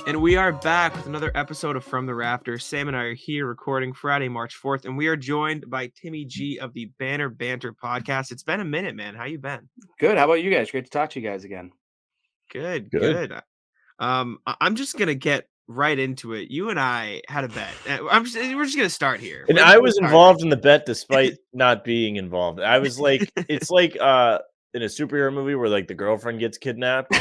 And we are back with another episode of From the Rafters. Sam and I are here recording Friday, March 4th, and we are joined by Timmy G of the Banner Banter podcast. It's been a minute, man. How you been? Good. How about you guys? Great to talk to you guys again. Good. I'm just gonna get right into it. You and I had a bet. We're just gonna start here. And I was involved in the bet despite not being involved. I was like, it's like in a superhero movie where like the girlfriend gets kidnapped.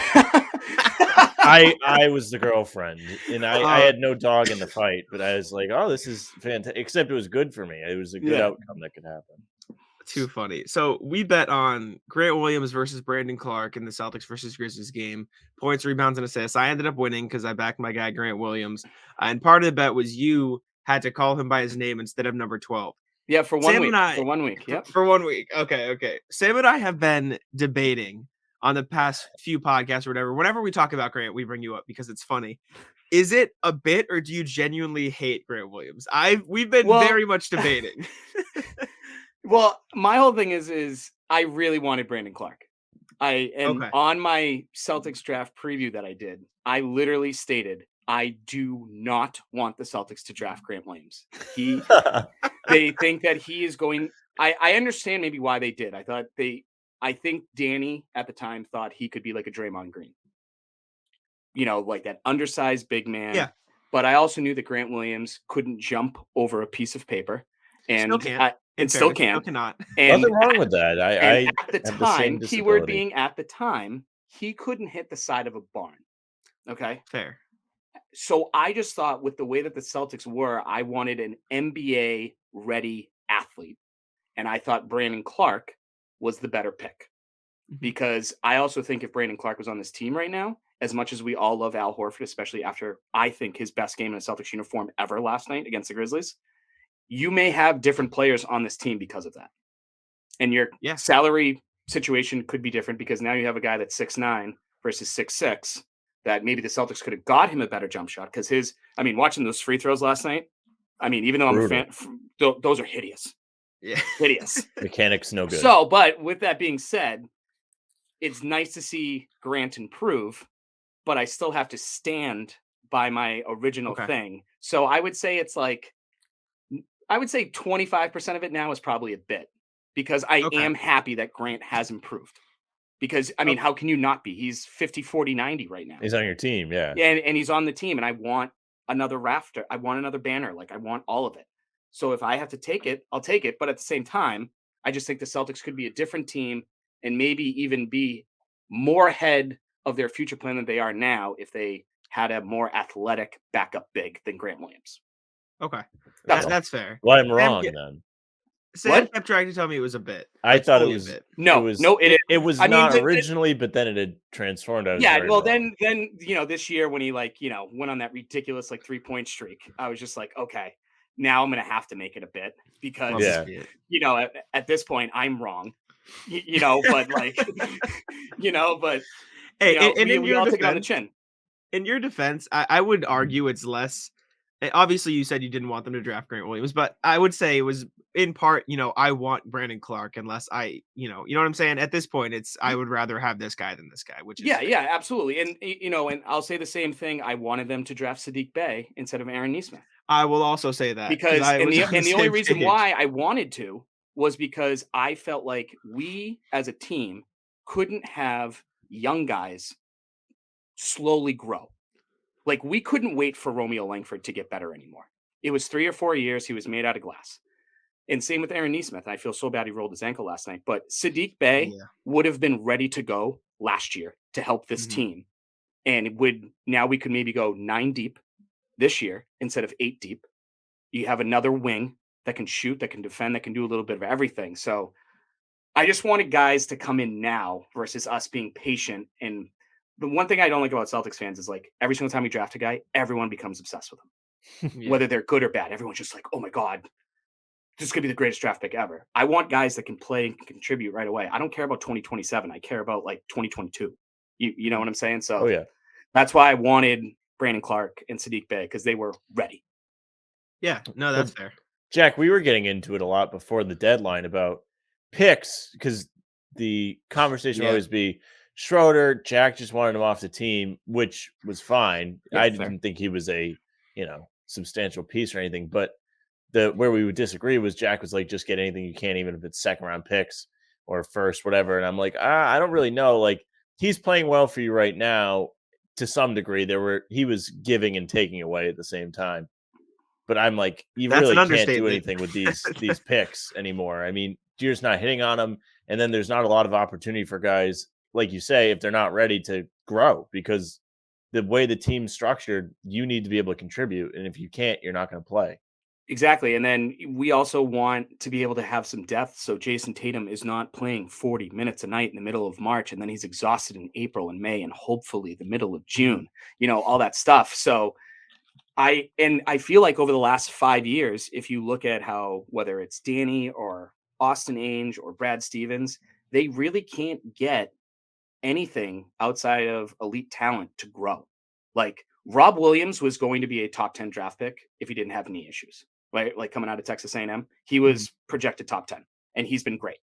I was the girlfriend, and I had no dog in the fight, but I was like, oh, this is fantastic. Except it was good for me. It was a good outcome that could happen. Too funny. So we bet on Grant Williams versus Brandon Clark in the Celtics versus Grizzlies game. Points, rebounds, and assists. I ended up winning because I backed my guy Grant Williams. And part of the bet was you had to call him by his name instead of number 12. Yeah, for 1 week. For 1 week. Yep. For 1 week. Okay. Sam and I have been debating on the past few podcasts or whatever. Whenever we talk about Grant, we bring you up because it's funny. Is it a bit, or do you genuinely hate Grant Williams? We've been very much debating. Well, my whole thing is I really wanted Brandon Clark. On my Celtics draft preview that I did, I literally stated I do not want the Celtics to draft Grant Williams. They think that he is going. I understand maybe why they did. I think Danny at the time thought he could be like a Draymond Green. You know, like that undersized big man. Yeah. But I also knew that Grant Williams couldn't jump over a piece of paper. And still cannot. And nothing wrong with that. At the time, keyword being at the time, he couldn't hit the side of a barn. Okay. Fair. So I just thought with the way that the Celtics were, I wanted an NBA ready athlete. And I thought Brandon Clark was the better pick. Because I also think if Brandon Clark was on this team right now, as much as we all love Al Horford, especially after I think his best game in a Celtics uniform ever last night against the Grizzlies, you may have different players on this team because of that. And your salary situation could be different because now you have a guy that's 6'9" versus 6'6", that maybe the Celtics could have got him a better jump shot. Because watching those free throws last night, even though I'm a fan, those are hideous. Yeah. Hideous. Mechanics no good. So, but with that being said, it's nice to see Grant improve, but I still have to stand by my original thing. So I would say it's like, 25% of it now is probably a bit, because I am happy that Grant has improved. Because, how can you not be? He's 50, 40, 90 right now. He's on your team, yeah. And he's on the team, and I want another rafter. I want another banner. Like, I want all of it. So if I have to take it, I'll take it. But at the same time, I just think the Celtics could be a different team and maybe even be more ahead of their future plan than they are now if they had a more athletic backup big than Grant Williams. Okay. That's fair. Well, I'm wrong then. Sam kept trying to tell me it was a bit. I thought it was a bit. It was not originally, but then it had transformed. Then this year when he went on that ridiculous 3-point streak, I was just like, okay, now I'm gonna have to make it a bit because at this point I'm wrong. We all take it on the chin. In your defense, I would argue it's less. Obviously, you said you didn't want them to draft Grant Williams, but I would say it was in part, I want Brandon Clark unless you know what I'm saying? At this point, I would rather have this guy than this guy, which is yeah, absolutely. And, and I'll say the same thing. I wanted them to draft Saddiq Bey instead of Aaron Nesmith. I will also say that. Because, the only reason why I wanted to was because I felt like we as a team couldn't have young guys slowly grow. Like, we couldn't wait for Romeo Langford to get better anymore. It was 3 or 4 years. He was made out of glass. And same with Aaron Nesmith. I feel so bad he rolled his ankle last night. But Saddiq Bey would have been ready to go last year to help this team. And now we could maybe go 9 deep this year instead of 8 deep. You have another wing that can shoot, that can defend, that can do a little bit of everything. So I just wanted guys to come in now versus us being patient. And the one thing I don't like about Celtics fans is every single time we draft a guy, everyone becomes obsessed with him. Whether they're good or bad, everyone's just like, oh my God, this could be the greatest draft pick ever. I want guys that can play and contribute right away. I don't care about 2027. I care about 2022. You know what I'm saying? So that's why I wanted Brandon Clark and Saddiq Bey, because they were ready. Yeah, no, that's fair. Jack, we were getting into it a lot before the deadline about picks, because the conversation would always be, Schroeder, Jack just wanted him off the team, which was fine. Yeah, I fair. didn't think he was a, substantial piece or anything. But where we would disagree was Jack was like, just get anything you can, even if it's second round picks or first, whatever. And I'm like, I don't really know. Like, he's playing well for you right now to some degree. He was giving and taking away at the same time. But I'm like, you That's really an can't do understatement. anything with these picks anymore. I mean, you're just not hitting on them, and then there's not a lot of opportunity for guys, like you say, if they're not ready to grow, because the way the team's structured, you need to be able to contribute, and if you can't, you're not going to play. Exactly. And then we also want to be able to have some depth. So Jason Tatum is not playing 40 minutes a night in the middle of March, and then he's exhausted in April and May and hopefully the middle of June, all that stuff. So I feel like over the last 5 years, if you look at how, whether it's Danny or Austin Ainge or Brad Stevens, they really can't get anything outside of elite talent to grow. Like Rob Williams was going to be a top 10 draft pick if he didn't have knee issues, right? Like coming out of Texas A&M, he was projected top 10 and he's been great.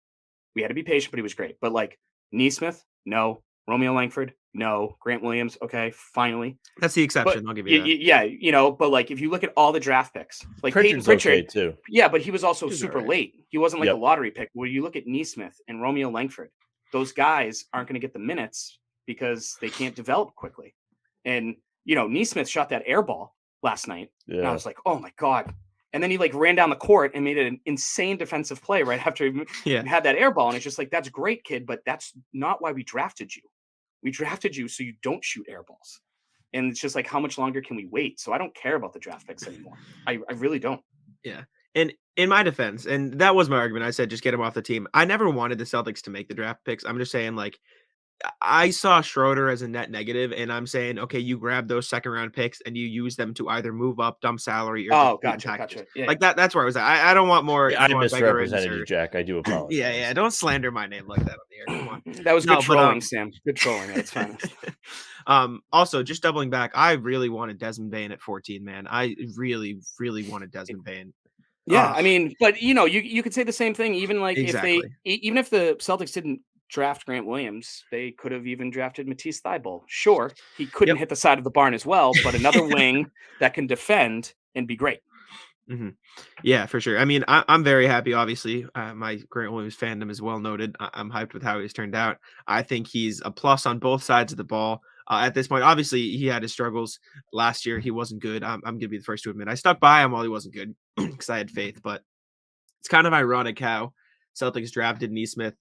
We had to be patient, but he was great. But like Neesmith, no. Romeo Langford, no. Grant Williams, okay, finally. That's the exception. But, I'll give you that. Yeah, but like if you look at all the draft picks, like Pritchard's Peyton Pritchard, okay too. Yeah, but he was also He's super all right. late. He wasn't like a lottery pick. When you look at Neesmith and Romeo Langford, those guys aren't going to get the minutes because they can't develop quickly. And Neesmith shot that air ball last night, and I was like, oh my god. And then he like ran down the court and made an insane defensive play right after he had that air ball. And it's just like, that's great, kid, but that's not why we drafted you. We drafted you so you don't shoot air balls. And it's just like, how much longer can we wait? So I don't care about the draft picks anymore. I really don't. Yeah. And in my defense, and that was my argument, I said, just get him off the team. I never wanted the Celtics to make the draft picks. I'm just saying, like, I saw Schroeder as a net negative, and I'm saying, okay, you grab those second round picks and you use them to either move up, dump salary, or Gotcha. Yeah. Like that's where I was at. I don't want more. I misrepresented you, Jack. I do apologize. Yeah. Don't slander my name like that on the air. Come on. That was good trolling, Sam. Good trolling. That's fine. Also, just doubling back, I really wanted Desmond Bane at 14, man. I really, really wanted Desmond Bane. Yeah, I mean, but you could say the same thing. Even like if the Celtics didn't draft Grant Williams, they could have even drafted Matisse Thybulle. Sure, he couldn't hit the side of the barn as well, but another wing that can defend and be great. Mm-hmm. Yeah, for sure. I mean, I'm very happy. Obviously, my Grant Williams fandom is well noted. I'm hyped with how he's turned out. I think he's a plus on both sides of the ball. At this point, obviously, he had his struggles last year. He wasn't good. I'm going to be the first to admit. I stuck by him while he wasn't good because I had faith. But it's kind of ironic how Celtics drafted Neesmith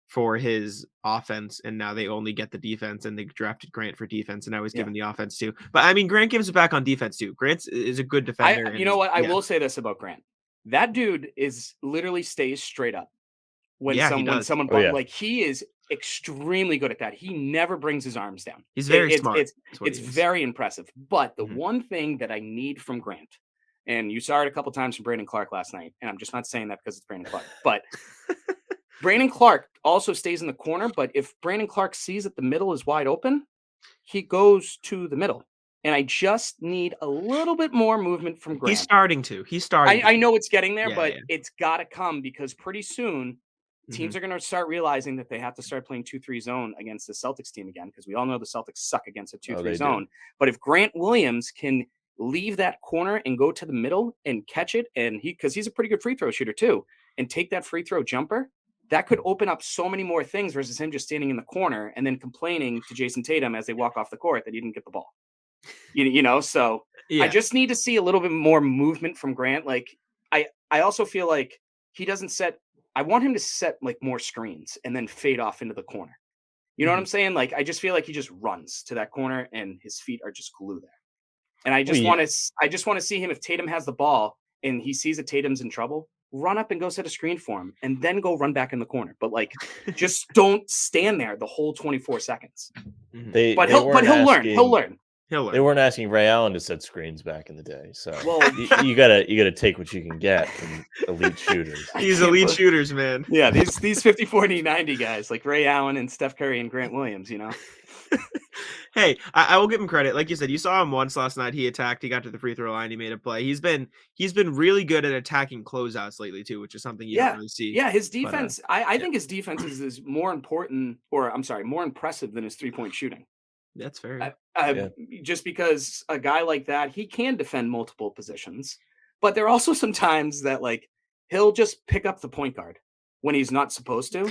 for his offense, and now they only get the defense, and they drafted Grant for defense, and now he's given the offense too. But I mean, Grant gives it back on defense too. Grant is a good defender. You know what? I will say this about Grant. That dude is literally stays straight up when someone like he is extremely good at that. He never brings his arms down. He's very smart. It's very impressive. But the one thing that I need from Grant, and you saw it a couple times from Brandon Clark last night, and I'm just not saying that because it's Brandon Clark, but Brandon Clark also stays in the corner. But if Brandon Clark sees that the middle is wide open, he goes to the middle. And I just need a little bit more movement from Grant. He's starting. I know it's getting there, but it's got to come because pretty soon teams are going to start realizing that they have to start playing 2-3 zone against the Celtics team again, because we all know the Celtics suck against a 2-3 zone. But if Grant Williams can leave that corner and go to the middle and catch it, and because he's a pretty good free throw shooter too, and take that free throw jumper, that could open up so many more things versus him just standing in the corner and then complaining to Jason Tatum as they walk off the court that he didn't get the ball. So I just need to see a little bit more movement from Grant. Like I also feel like he doesn't set. I want him to set like more screens and then fade off into the corner. You know what I'm saying? Like I just feel like he just runs to that corner and his feet are just glue there. And I just want to see him, if Tatum has the ball and he sees that Tatum's in trouble, run up and go set a screen for him and then go run back in the corner. But like, just don't stand there the whole 24 seconds. But he'll learn. He'll learn. They weren't asking Ray Allen to set screens back in the day, so you gotta take what you can get from elite shooters. These elite shooters, man. Yeah, these 54, 90 guys like Ray Allen and Steph Curry and Grant Williams. Hey, I will give him credit. Like you said, you saw him once last night. He attacked. He got to the free throw line. He made a play. He's been really good at attacking closeouts lately too, which is something you don't Yeah. really see. Yeah, his But defense, I think his defense is more important, or I'm sorry, more impressive than his 3-point shooting. that's fair. Yeah. Just because a guy like that, he can defend multiple positions, but there are also some times that like he'll just pick up the point guard when he's not supposed to.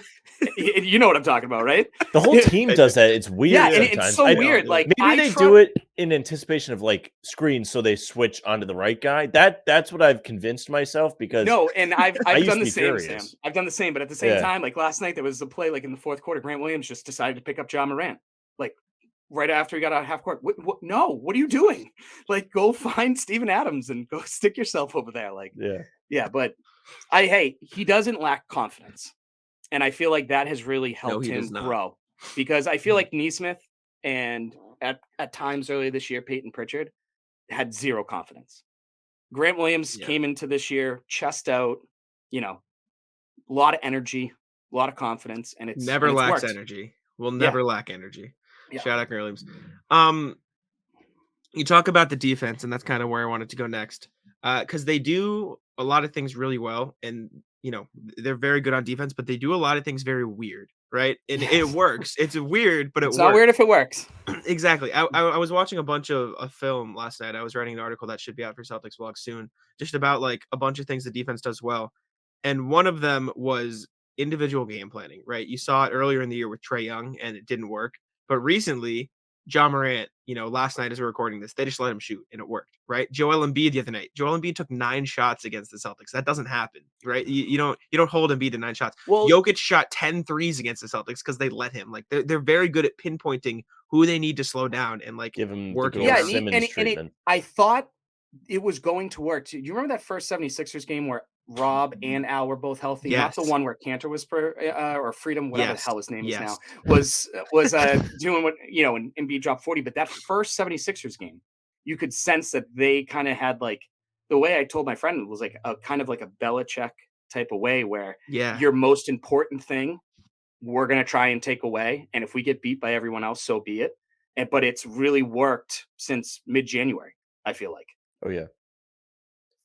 You know what I'm talking about, right? The whole team does that. It's weird. Yeah, and sometimes. it's so weird. Like maybe they do it in anticipation of like screens, so they switch onto the right guy. That's what I've convinced myself because no, and I've done the same, furious. Sam. I've done the same, but at the same time, like last night, there was a play like in the fourth quarter. Grant Williams just decided to pick up John Morant, like right after he got out of half court. No, what are you doing? Like, go find Steven Adams and go stick yourself over there. Like, yeah, but he doesn't lack confidence. And I feel like that has really helped him grow because I feel like Nesmith and at times earlier this year, Peyton Pritchard had zero confidence. Grant Williams came into this year, chest out, a lot of energy, a lot of confidence, and it's never lacks worked. energy. Will never lack energy. Yeah. Shout out Grant Williams. You talk about the defense, and that's kind of where I wanted to go next. Because they do a lot of things really well, and they're very good on defense, but they do a lot of things very weird, right? And it works. It's weird, but it's not weird if it works. Exactly. I was watching a bunch of film last night. I was writing an article that should be out for Celtics Vlog soon, just about like a bunch of things the defense does well. And one of them was individual game planning, right? You saw it earlier in the year with Trae Young, and it didn't work. But recently, John Morant, last night as we're recording this, they just let him shoot and it worked, right? Joel Embiid the other night. Joel Embiid took 9 shots against the Celtics. That doesn't happen, right? You don't hold Embiid to 9 shots. Well, Jokic shot 10 threes against the Celtics because they let him. Like they're very good at pinpointing who they need to slow down and like give him working. Yeah, and I thought it was going to work. Do you remember that first 76ers game where Rob and Al were both healthy? Yes. Not the one where Cantor was or Freedom, whatever the hell his name is now, was doing what, and Embiid dropped 40. But that first 76ers game, you could sense that they kind of had like, the way I told my friend was like a kind of like a Belichick type of way where your most important thing, we're going to try and take away. And if we get beat by everyone else, so be it. But it's really worked since mid-January, I feel like. Oh, yeah.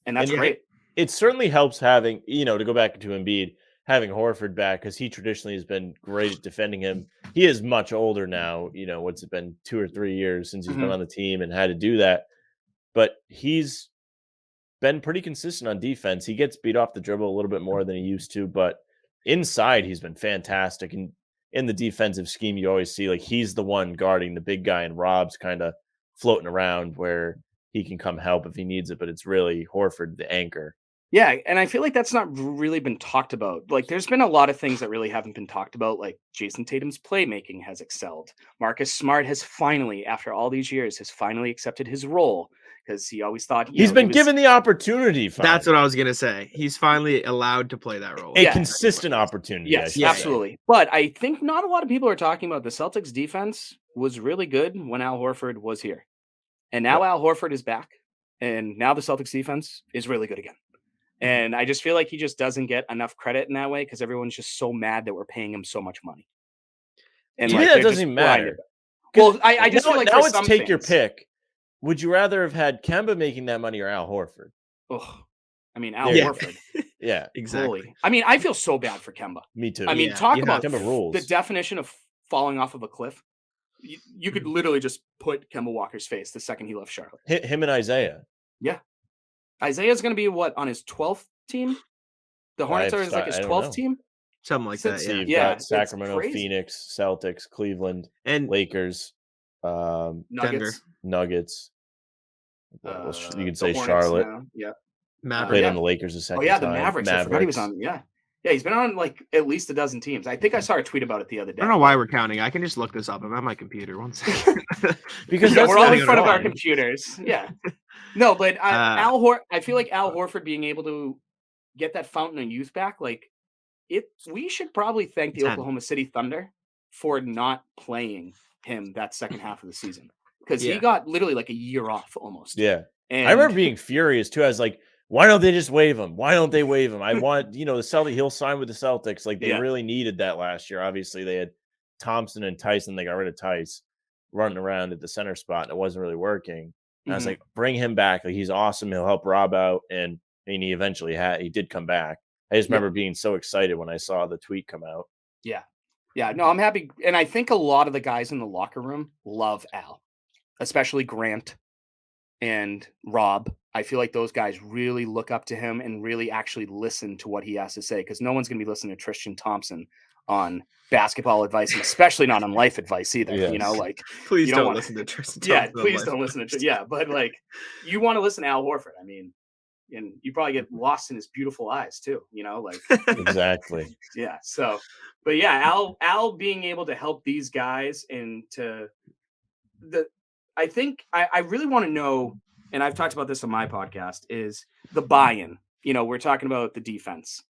And that's great. It certainly helps having, to go back to Embiid, having Horford back, because he traditionally has been great at defending him. He is much older now. What's it been, 2 or 3 years since he's been on the team and had to do that. But he's been pretty consistent on defense. He gets beat off the dribble a little bit more than he used to, but inside he's been fantastic. And in the defensive scheme, you always see like he's the one guarding the big guy and Rob's kind of floating around where he can come help if he needs it, but it's really Horford, the anchor. Yeah, and I feel like that's not really been talked about. Like, there's been a lot of things that really haven't been talked about, like Jason Tatum's playmaking has excelled. Marcus Smart has finally, after all these years, accepted his role because he always thought he's been given the opportunity. Finally. That's what I was going to say. He's finally allowed to play that role. A consistent opportunity. Yes, absolutely. But I think not a lot of people are talking about the Celtics defense was really good when Al Horford was here. And now Al Horford is back, and now the Celtics defense is really good again. And I just feel like he just doesn't get enough credit in that way because everyone's just so mad that we're paying him so much money. And that doesn't even matter. Well, I just feel like now let's take your pick. Would you rather have had Kemba making that money or Al Horford? Oh, I mean, Al Horford. Yeah, exactly. Holy. I mean, I feel so bad for Kemba. Me too. I mean, talk about Kemba rules. The definition of falling off of a cliff. You could literally just put Kemba Walker's face the second he left Charlotte. Him and Isaiah. Yeah. Isaiah's going to be on his 12th team? The Hornets are like his 12th team? Something like that, yeah. You've got Sacramento, Phoenix, Celtics, Cleveland, and Lakers, Nuggets. Nuggets. You could say Hornets Charlotte. Now. Yeah. Mavericks. Played on the Lakers a second time. The Mavericks. I forgot he was on. Yeah. Yeah, he's been on like at least a dozen teams. I think I saw a tweet about it the other day. I don't know why we're counting. I can just look this up. I'm on my computer. One second. Because we're all in front of our computers. Yeah. No, but I feel like Al Horford being able to get that fountain of youth back, like we should probably thank the Oklahoma City Thunder for not playing him that second half of the season. Because he got literally like a year off almost. Yeah. And I remember being furious too. I was like, why don't they just waive him? Why don't they waive him? I want, the Celtics, he'll sign with the Celtics. Like they really needed that last year. Obviously they had Thompson and Tyson. They got rid of Tice. running around at the center spot and it wasn't really working. And I was Mhm. like, bring him back. Like, he's awesome. He'll help Rob out. And he eventually he did come back. I just Yeah. remember being so excited when I saw the tweet come out. Yeah. Yeah. No, I'm happy. And I think a lot of the guys in the locker room love Al, especially Grant and Rob. I feel like those guys really look up to him and really actually listen to what he has to say, because no one's going to be listening to Tristan Thompson on basketball advice, and especially not on life advice either. Yes. You know, like, please you don't listen to Tristan Thompson. Yeah, please don't listen to. Yeah, but like, you want to listen to Al Horford. I mean, and you probably get lost in his beautiful eyes too. You know, like Exactly. Yeah. So, but yeah, Al being able to help these guys and I think I really want to know, and I've talked about this on my podcast, is the buy-in. You know, we're talking about the defense.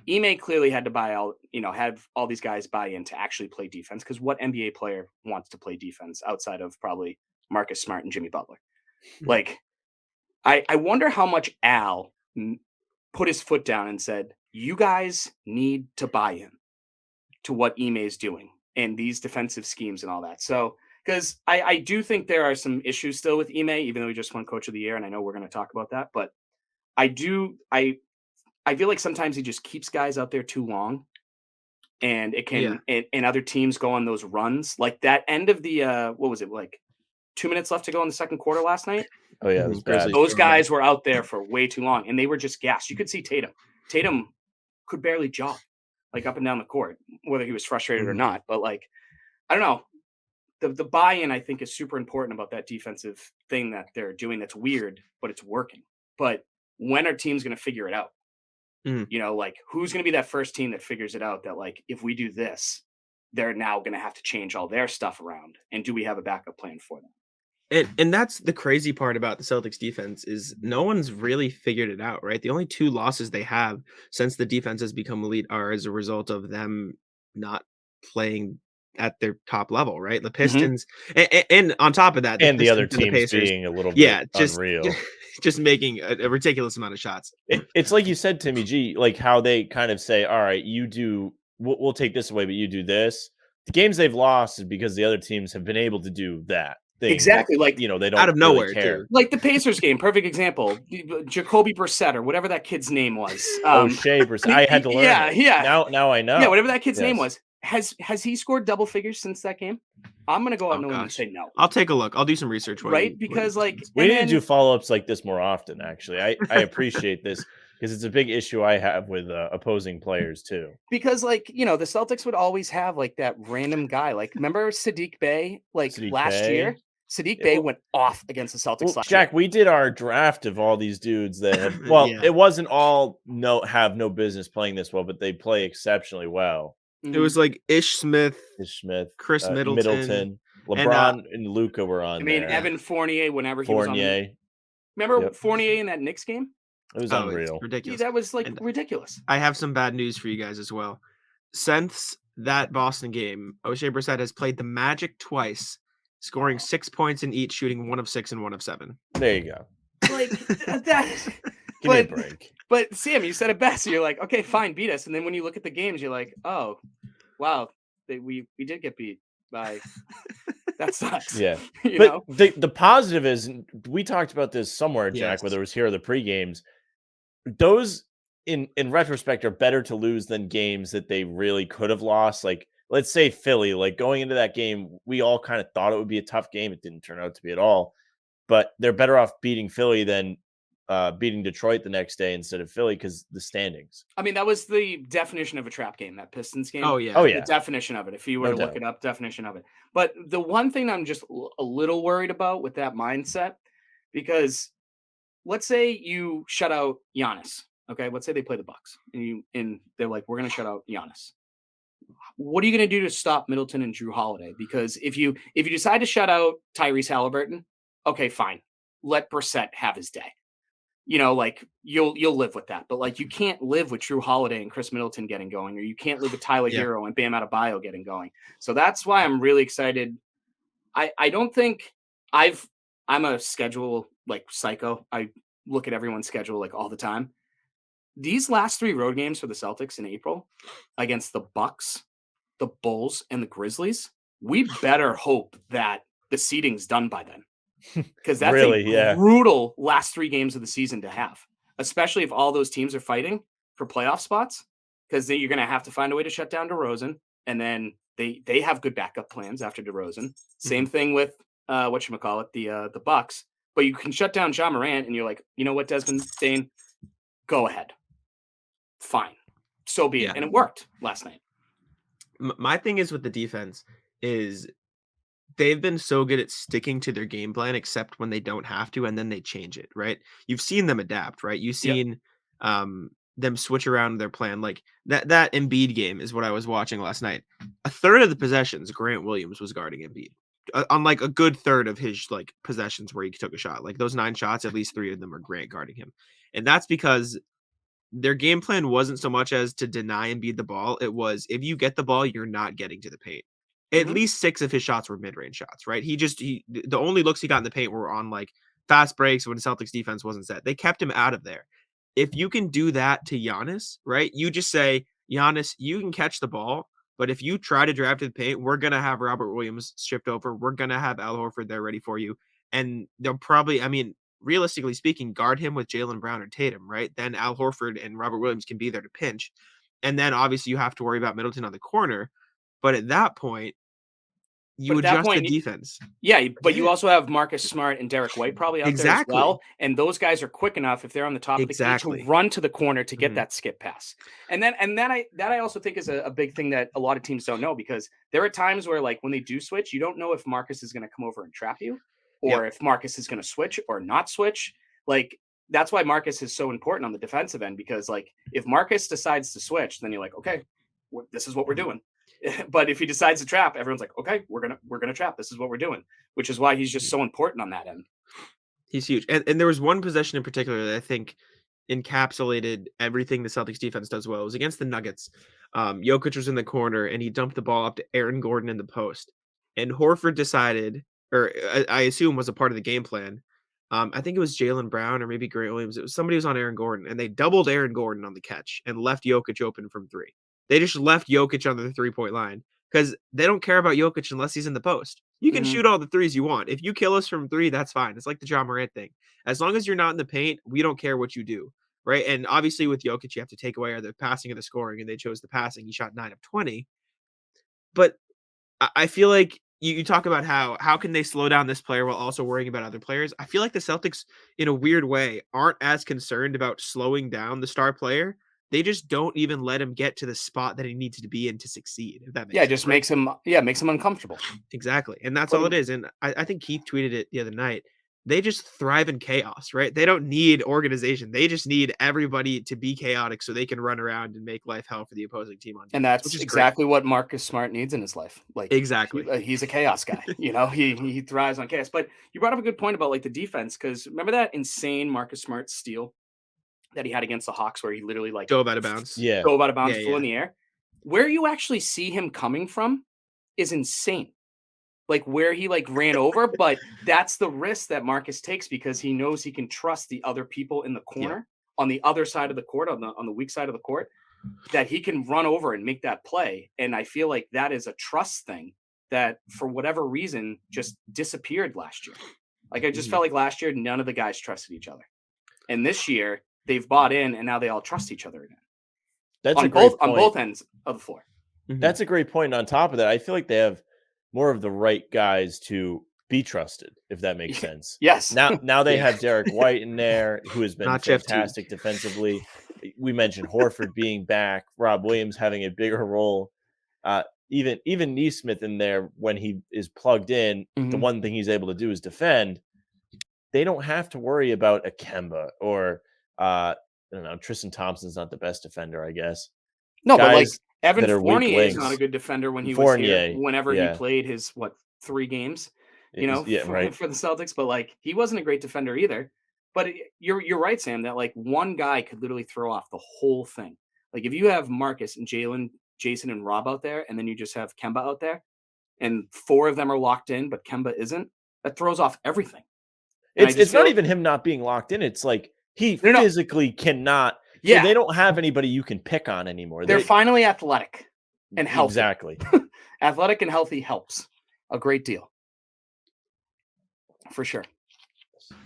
Ime clearly had to have all these guys buy in to actually play defense, because what NBA player wants to play defense outside of probably Marcus Smart and Jimmy Butler? Like, I wonder how much Al put his foot down and said, you guys need to buy in to what Ime is doing and these defensive schemes and all that. So, because I do think there are some issues still with Ime, even though he just won Coach of the Year, and I know we're going to talk about that, but I feel like sometimes he just keeps guys out there too long, and it can and other teams go on those runs, like that end of the what was it, like 2 minutes left to go in the second quarter last night? Oh yeah, it was bad. Those guys were out there for way too long, and they were just gassed. You could see Tatum could barely jog, like, up and down the court, whether he was frustrated or not. But like, I don't know. The buy-in, I think, is super important about that defensive thing that they're doing. That's weird, but it's working. But when are teams going to figure it out? You know, like, who's going to be that first team that figures it out, that like, if we do this, they're now going to have to change all their stuff around? And do we have a backup plan for them? And that's the crazy part about the Celtics defense, is no one's really figured it out, right? The only 2 losses they have since the defense has become elite are as a result of them not playing at their top level, right? The Pistons, and on top of that, and the other Pistons and teams Pacers, being a little bit unreal, just making a ridiculous amount of shots. It's like you said, Timmy G, like how they kind of say, all right, we'll take this away, but you do this. The games they've lost is because the other teams have been able to do that thing. Exactly. Like, they don't out of nowhere really care. too. Like the Pacers game, perfect example. Jacoby Brissett, or whatever that kid's name was. Shea Brissett. I had to learn. Yeah. Now I know. Yeah, whatever that kid's name was. Has he scored double figures since that game? I'm gonna go out and say no. I'll take a look. I'll do some research. Because like, we need to do follow-ups like this more often. Actually, I appreciate this, because it's a big issue I have with opposing players too. Because like, the Celtics would always have like that random guy. Like, remember Sadiq Bey? Last year, Sadiq Bey went off against the Celtics last year. Jack, we did our draft of all these dudes that had, it wasn't all have no business playing this well, but they play exceptionally well. It was like Ish Smith, Chris Middleton, LeBron and Luka were on. I mean, there. Evan Fournier, whenever he was on. Remember Fournier in that Knicks game? It was unreal. Ridiculous. That was ridiculous. I have some bad news for you guys as well. Since that Boston game, Shea Brissett has played the Magic twice, scoring 6 points in each, shooting 1 of 6 and 1 of 7. There you go. Like that. Give me a break. But Sam, you said it best. You're like, okay, fine, beat us. And then when you look at the games, you're like, oh, wow, we did get beat by. That sucks. Yeah. But the positive is, we talked about this somewhere, Jack, whether it was here or the pre-games. Those in retrospect are better to lose than games that they really could have lost. Like, let's say Philly, like, going into that game, we all kind of thought it would be a tough game. It didn't turn out to be at all. But they're better off beating Philly than beating Detroit the next day instead of Philly, because the standings. I mean, that was the definition of a trap game, that Pistons game. Oh yeah. The definition of it. If you were to look it up, definition of it. But the one thing I'm just a little worried about with that mindset, because let's say you shut out Giannis. Okay, let's say they play the Bucks, and they're like, we're going to shut out Giannis. What are you going to do to stop Middleton and Drew Holiday? Because if you decide to shut out Tyrese Halliburton, okay, fine, let Brissett have his day. Like, you'll live with that. But like, you can't live with Drew Holiday and Chris Middleton getting going, or you can't live with Tyler Hero and Bam Adebayo getting going. So that's why I'm really excited. I don't think I'm a schedule like psycho. I look at everyone's schedule like all the time. These last 3 road games for the Celtics in April against the Bucks, the Bulls, and the Grizzlies, we better hope that the seeding's done by then. Because that's Really, a brutal last 3 games of the season to have, especially if all those teams are fighting for playoff spots, because then you're going to have to find a way to shut down DeRozan, and then they have good backup plans after DeRozan. Same thing with the Bucks. But you can shut down Ja Morant, and you're like, you know what, Desmond Bane, go ahead, fine, so be it, and it worked last night. My thing is with the defense is they've been so good at sticking to their game plan, except when they don't have to, and then they change it, right? You've seen them adapt, right? You've seen them switch around their plan. Like that Embiid game is what I was watching last night. A third of the possessions, Grant Williams was guarding Embiid. On like a good third of his like possessions where he took a shot. Like those 9 shots, at least 3 of them are Grant guarding him. And that's because their game plan wasn't so much as to deny Embiid the ball. It was, if you get the ball, you're not getting to the paint. At least 6 of his shots were mid-range shots, right? The only looks he got in the paint were on like fast breaks when the Celtics defense wasn't set. They kept him out of there. If you can do that to Giannis, right? You just say, Giannis, you can catch the ball, but if you try to drive to the paint, we're going to have Robert Williams shift over. We're going to have Al Horford there ready for you. And they'll probably, realistically speaking, guard him with Jaylen Brown or Tatum, right? Then Al Horford and Robert Williams can be there to pinch. And then obviously you have to worry about Middleton on the corner. But at that point, you adjust the defense. Yeah, but you also have Marcus Smart and Derek White probably out there as well. And those guys are quick enough if they're on the top of the key to run to the corner to get that skip pass. And then I also think is a big thing that a lot of teams don't know, because there are times where like when they do switch, you don't know if Marcus is going to come over and trap you, or if Marcus is going to switch or not switch. Like that's why Marcus is so important on the defensive end, because like if Marcus decides to switch, then you're like, okay, this is what we're doing. But if he decides to trap, everyone's like, okay, we're gonna trap. This is what we're doing, which is why he's just so important on that end. He's huge. And there was one possession in particular that I think encapsulated everything the Celtics defense does well. It was against the Nuggets. Jokic was in the corner and he dumped the ball up to Aaron Gordon in the post. And Horford decided, or I assume was a part of the game plan. I think it was Jaylen Brown or maybe Grant Williams. It was somebody who was on Aaron Gordon, and they doubled Aaron Gordon on the catch and left Jokic open from 3. They just left Jokic on the 3-point line because they don't care about Jokic unless he's in the post. You can shoot all the threes you want. If you kill us from 3, that's fine. It's like the Ja Morant thing. As long as you're not in the paint, we don't care what you do, right? And obviously with Jokic, you have to take away either passing or the scoring, and they chose the passing. He shot 9 of 20. But I feel like you talk about how can they slow down this player while also worrying about other players. I feel like the Celtics, in a weird way, aren't as concerned about slowing down the star player. They just don't even let him get to the spot that he needs to be in to succeed. If that makes sense, just makes him uncomfortable. Exactly. And that's all it is. And I think Keith tweeted it the other night. They just thrive in chaos, right? They don't need organization. They just need everybody to be chaotic so they can run around and make life hell for the opposing team on defense. And that's exactly what Marcus Smart needs in his life. Like exactly. He's a chaos guy. He thrives on chaos. But you brought up a good point about like the defense, because remember that insane Marcus Smart steal that he had against the Hawks where he literally like dove out of bounds. Dove out of bounds, flew in the air. Where you actually see him coming from is insane. Like where he like ran over, but that's the risk that Marcus takes because he knows he can trust the other people in the corner on the other side of the court, on the weak side of the court, that he can run over and make that play. And I feel like that is a trust thing that for whatever reason just disappeared last year. Like I just felt like last year, none of the guys trusted each other. And this year they've bought in and now they all trust each other again. That's on both ends of the floor. That's a great point. And on top of that, I feel like they have more of the right guys to be trusted, if that makes sense. Yes. Now they have Derek White in there, who has been fantastic defensively. We mentioned Horford being back, Rob Williams having a bigger role. Even Nesmith in there when he is plugged in, the one thing he's able to do is defend. They don't have to worry about a Kemba or I don't know. Tristan Thompson's not the best defender, I guess. No, but like Evan Fournier is not a good defender when he was here. Whenever he played his 3 games, for the Celtics, but like he wasn't a great defender either. But you're right, Sam, that like one guy could literally throw off the whole thing. Like if you have Marcus and Jalen, Jason, and Rob out there, and then you just have Kemba out there, and 4 of them are locked in, but Kemba isn't, that throws off everything. It's not even him not being locked in. It's like he physically cannot. So they don't have anybody you can pick on anymore. They're finally athletic and healthy. Exactly. Athletic and healthy helps a great deal. For sure.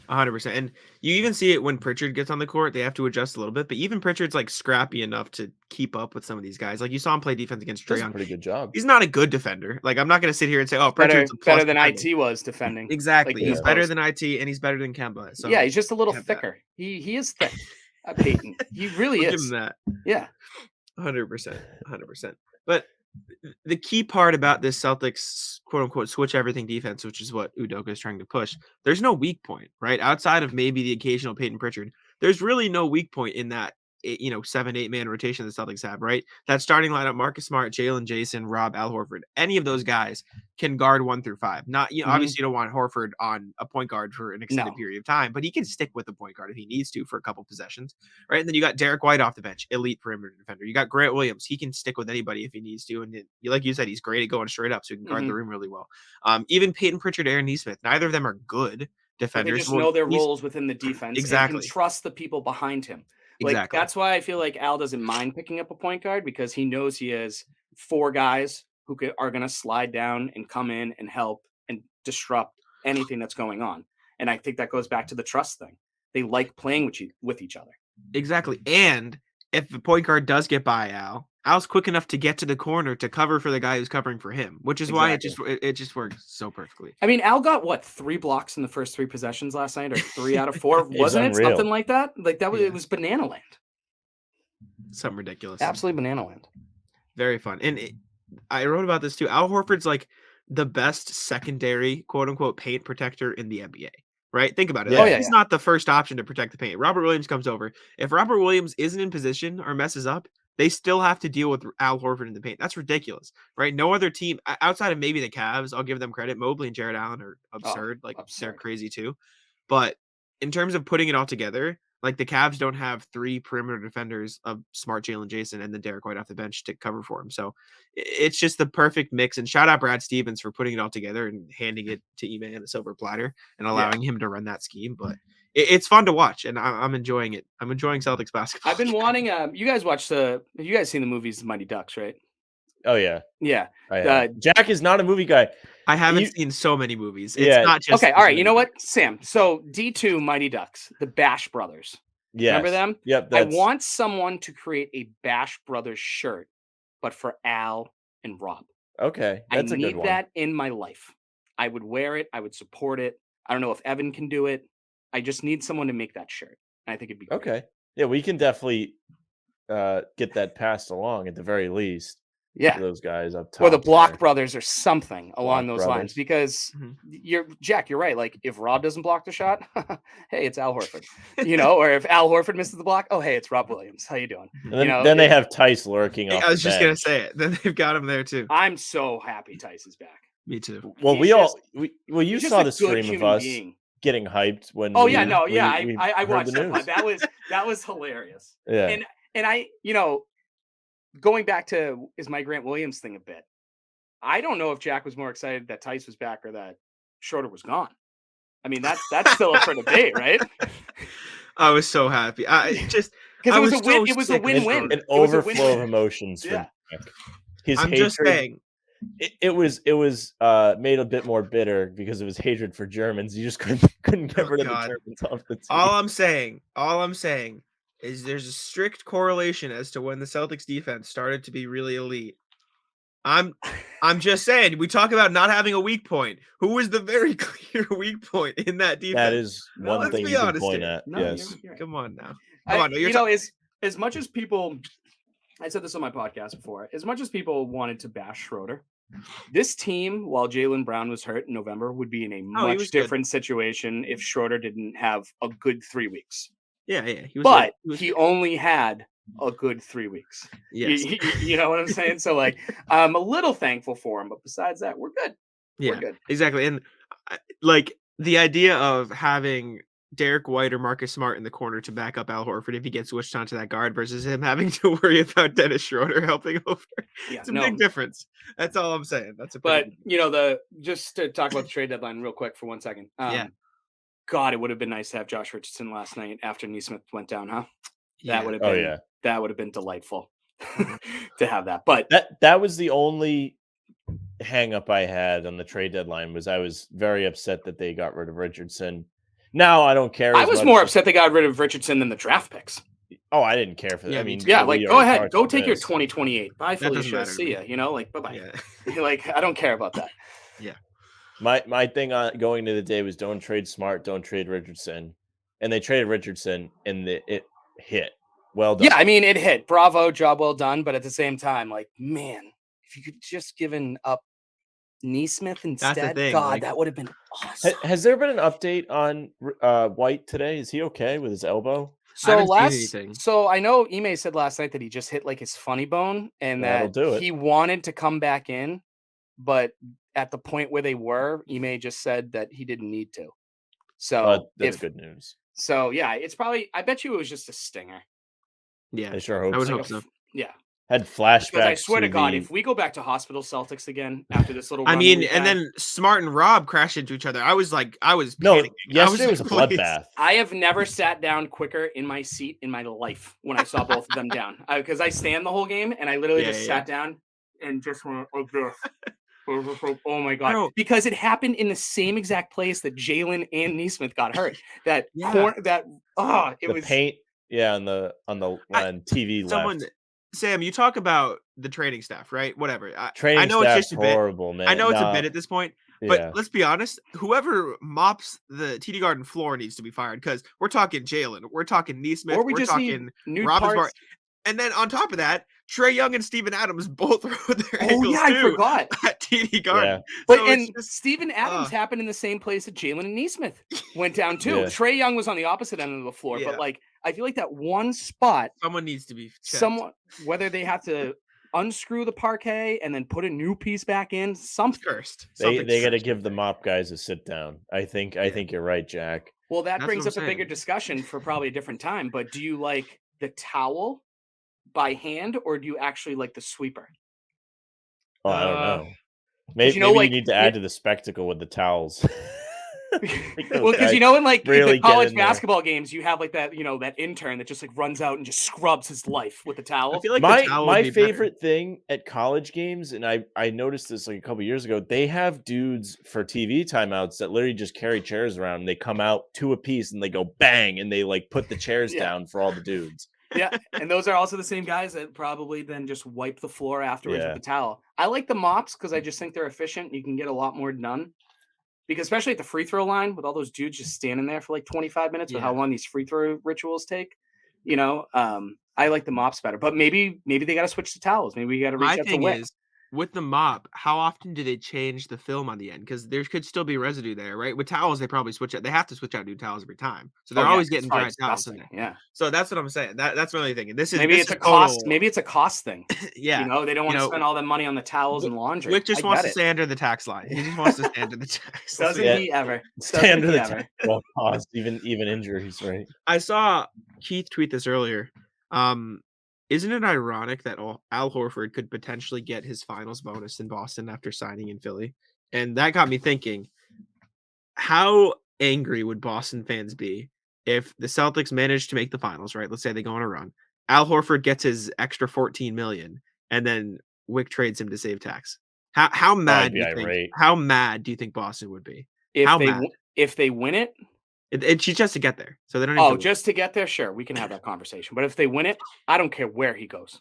100%. And you even see it when Pritchard gets on the court. They have to adjust a little bit, but even Pritchard's like scrappy enough to keep up with some of these guys. Like you saw him play defense against Trae Does a Young. pretty good job. He's not a good defender. Like I'm not going to sit here and say, "Oh, Pritchard's better than defender. IT was defending." Exactly. Like, he's better than IT, and he's better than Kemba. So yeah, he's just a little thicker. He is thick. Peyton. He really we'll is. Give him that. Yeah. 100%. 100%. But the key part about this Celtics quote unquote switch everything defense, which is what Udoka is trying to push, there's no weak point, right? Outside of maybe the occasional Peyton Pritchard, there's really no weak point in that 7-8 man rotation the Celtics have, right? That starting lineup: Marcus Smart, Jalen, Jason, Rob, Al Horford. Any of those guys can guard 1 through 5. Not obviously you don't want Horford on a point guard for an extended period of time, but he can stick with the point guard if he needs to for a couple possessions, right? And then you got Derek White off the bench, elite perimeter defender. You got Grant Williams, he can stick with anybody if he needs to, and like you said, he's great at going straight up, so he can guard the rim really well. Even Peyton Pritchard, Aaron Nesmith, neither of them are good defenders. But they just know their roles within the defense. Exactly. And can trust the people behind him. Like, exactly. That's why I feel like Al doesn't mind picking up a point guard, because he knows he has 4 guys who are going to slide down and come in and help and disrupt anything that's going on. And I think that goes back to the trust thing. They like playing with each other. Exactly. And if the point guard does get by Al's quick enough to get to the corner to cover for the guy who's covering for him, which is why it just works so perfectly. I mean, Al got 3 blocks in the first 3 possessions last night, or 3 out of 4, wasn't it? Something like that. Like that was It was banana land. Something ridiculous. Absolutely banana land. Very fun. And I wrote about this too. Al Horford's like the best secondary quote unquote paint protector in the NBA. Right? Think about it. Yeah. He's not the first option to protect the paint. Robert Williams comes over. If Robert Williams isn't in position or messes up, they still have to deal with Al Horford in the paint. That's ridiculous, right? No other team outside of maybe the Cavs, I'll give them credit. Mobley and Jared Allen are absurd. They're crazy too. But in terms of putting it all together, like the Cavs don't have 3 perimeter defenders of Smart, Jalen, Jason, and then Derek White off the bench to cover for him. So it's just the perfect mix. And shout out Brad Stevens for putting it all together and handing it to Ime on a silver platter and allowing him to run that scheme. But it's fun to watch, and I'm enjoying it. I'm enjoying Celtics basketball. I've been wanting. You guys have you guys seen the movies Mighty Ducks, right? Oh yeah, yeah. Jack is not a movie guy. I haven't seen so many movies. It's not just okay. All right, you know what, Sam? So D2 Mighty Ducks, the Bash Brothers. Yes. Remember them? Yep. I want someone to create a Bash Brothers shirt, but for Al and Rob. Okay, that's a good one. I need that in my life. I would wear it. I would support it. I don't know if Evan can do it. I just need someone to make that shirt. I think it'd be great. Okay. Yeah, we can definitely get that passed along at the very least. Yeah, those guys up top, or the Block Brothers, or something along those lines. Because you're right. Like if Rob doesn't block the shot, hey, it's Al Horford. Or if Al Horford misses the block, oh hey, it's Rob Williams. How you doing? And then they have Tice lurking. I was just gonna say it. Then they've got him there too. I'm so happy Tice is back. Me too. Well, you saw the stream of us getting hyped when. I watched that. That was hilarious. Yeah, and I going back to my Grant Williams thing a bit, I don't know if Jack was more excited that Tice was back or that Schroeder was gone. I mean, that's still up for debate, right? I was so happy. Because it was a win-win. An overflow of emotions. Yeah. I'm just saying. It was made a bit more bitter because of his hatred for Germans. You just couldn't get rid of the Germans off the team. All I'm saying is there's a strict correlation as to when the Celtics defense started to be really elite. I'm just saying, we talk about not having a weak point. Who was the very clear weak point in that defense? That is one thing you can point at. Yes. Come on now. As much as people, I said this on my podcast before, as much as people wanted to bash Schroeder, this team, while Jaylen Brown was hurt in November, would be in a much different situation if Schroeder didn't have a good 3 weeks. Yeah. He only had a good 3 weeks. Yes. You know what I'm saying? So I'm a little thankful for him, but besides that, we're good. Yeah, we're good. Exactly. And the idea of having Derek White or Marcus Smart in the corner to back up Al Horford if he gets switched onto that guard versus him having to worry about Dennis Schroeder helping over. It's a big difference. That's all I'm saying. Just to talk about the trade deadline real quick for 1 second. God, it would have been nice to have Josh Richardson last night after Nesmith went down, huh? That would have been that would have been delightful to have that. But that was the only hang up I had on the trade deadline was I was very upset that they got rid of Richardson. Now I don't care. I was more upset they got rid of Richardson than the draft picks. Oh, I didn't care for that. Yeah, I mean, yeah, like go ahead, go take your 2028. Bye, Felicia. See ya. You know, like bye bye. Yeah. Like I don't care about that. Yeah. My thing on going into the day was don't trade Smart, don't trade Richardson, and they traded Richardson, and it hit. Well done. Yeah, I mean it hit. Bravo, job well done. But at the same time, like man, if you could just given up Neesmith instead, God, like, that would have been awesome. Has there been an update on White today? Is he okay with his elbow? So I know Ime said last night that he just hit like his funny bone and that he wanted to come back in, but at the point where they were, Ime just said that he didn't need to. So that's good news. So yeah, it's probably. I bet you it was just a stinger. Yeah, I sure hope. I would hope so. Yeah. Had flashbacks. Because I swear to God, if we go back to hospital Celtics again after this little, run and then Smart and Rob crashed into each other. I was panicking. No, yesterday was a bloodbath. I have never sat down quicker in my seat in my life when I saw both of them down. Because I stand the whole game and I literally just sat down and just went like this. Oh my God! Because it happened in the same exact place that Jalen and Neesmith got hurt. It was paint. Yeah, on TV. Someone. Sam, you talk about the training staff, right? Whatever. I know it's just horrible, man. I know it's a bit at this point, but let's be honest. Whoever mops the TD Garden floor needs to be fired because we're talking Jalen, we're talking Neesmith, we're talking Robinson, and then on top of that, Trae Young and Steven Adams both rode their ankles I forgot at TD Garden. Yeah. But Steven Adams happened in the same place that Jalen and Neesmith went down too. Yeah. Trae Young was on the opposite end of the floor, but like I feel like that one spot, someone needs to be checked. Someone, whether they have to unscrew the parquet and then put a new piece back in, something cursed. They got to give the mop guys a sit down. I think you're right, Jack. Well, that brings up a bigger discussion for probably a different time. But do you like the towel by hand or do you actually like the sweeper? Oh, I don't know. Maybe you need to add to the spectacle with the towels. Well, because in like really the college basketball games, you have like that, that intern that just like runs out and just scrubs his life with the towel. I feel like my favorite thing at college games, and I noticed this like a couple years ago, they have dudes for TV timeouts that literally just carry chairs around and they come out two apiece and they go bang and they like put the chairs down for all the dudes. Yeah, and those are also the same guys that probably then just wipe the floor afterwards with the towel. I like the mops because I just think they're efficient. You can get a lot more done. Because especially at the free throw line with all those dudes just standing there for like 25 minutes with how long these free throw rituals take, I like the mops better. But maybe they got to switch to towels. Maybe we got to reach out to Wick. With the mop, how often do they change the film on the end? Because there could still be residue there, right? With towels, they probably switch out. They have to switch out new towels every time, so they're always getting dry towels in there. Yeah. So that's what I'm saying. That's what I'm thinking. Maybe it's a cost. Maybe it's a cost thing. Yeah. They don't want to spend all that money on the towels and laundry. Wick just wants to stay under the tax line. He just wants to stay under the tax. Doesn't he ever? Stay under the tax. Well, cost even injuries, right? I saw Keith tweet this earlier. Isn't it ironic that Al Horford could potentially get his finals bonus in Boston after signing in Philly? And that got me thinking, how angry would Boston fans be if the Celtics managed to make the finals, right? Let's say they go on a run. Al Horford gets his extra $14 million and then Wick trades him to save tax. How mad do you think Boston would be? If they win it? It's just to get there. So they don't just to get there, sure, we can have that conversation. But if they win it, I don't care where he goes.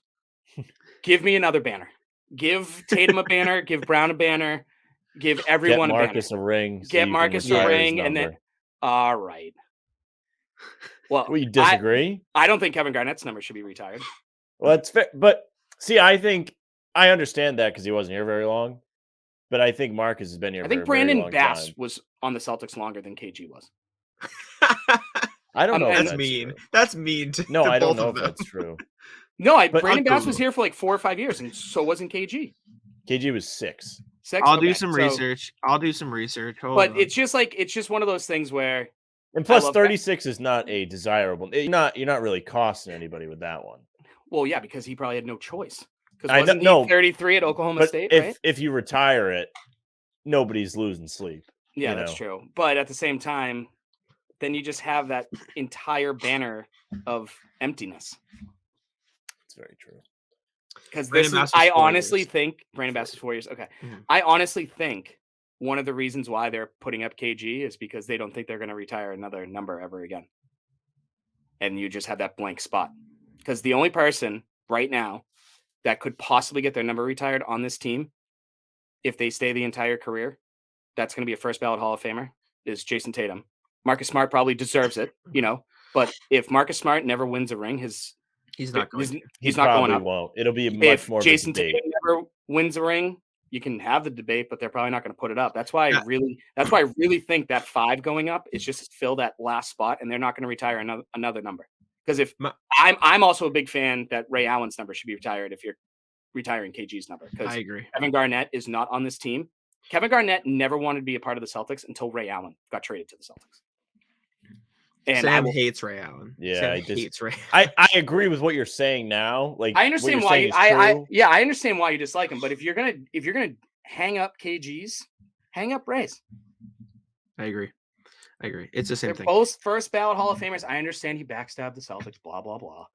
Give me another banner. Give Tatum a banner, give Brown a banner, give everyone a Marcus a ring. Get Marcus a ring, and then all right. Well, you disagree? I don't think Kevin Garnett's number should be retired. Well, that's fair. But see, I think I understand that because he wasn't here very long. But I think Marcus has been here. I think Brandon Bass was on the Celtics longer than KG was. I don't know. That's mean. True. That's mean. No, I don't know if that's true. No, Brandon Bass was here for like 4 or 5 years, and so wasn't KG. KG was 6. I'll do some research. But it's just one of those things where. And plus, 36 is not a desirable. You're not really costing anybody with that one. Well, yeah, because he probably had no choice. Because wasn't he 33 at Oklahoma State? Right? If you retire it, nobody's losing sleep. Yeah, that's true. But at the same time, then you just have that entire banner of emptiness. It's very true. Because I honestly think Brandon Bass is 4 years. Okay. Mhm. I honestly think one of the reasons why they're putting up KG is because they don't think they're going to retire another number ever again. And you just have that blank spot. Because the only person right now that could possibly get their number retired on this team, if they stay the entire career, that's going to be a first ballot Hall of Famer, is Jason Tatum. Marcus Smart probably deserves it, but if Marcus Smart never wins a ring, he's not going to. He's not going up. Won't. It'll be much more Jason of a debate. Tatum never wins a ring, you can have the debate, but they're probably not going to put it up. That's why I really think that 5 going up is just to fill that last spot, and they're not going to retire another number. Because if I'm also a big fan that Ray Allen's number should be retired if you're retiring KG's number. Because I agree. Kevin Garnett is not on this team. Kevin Garnett never wanted to be a part of the Celtics until Ray Allen got traded to the Celtics. And Sam hates Ray Allen. Yeah, Sam hates Ray. I agree with what you're saying now. Like I understand why I understand why you dislike him. But if you're gonna hang up KG's, hang up Ray's. I agree. It's the same thing. Both first ballot Hall of Famers. I understand he backstabbed the Celtics. Blah blah blah.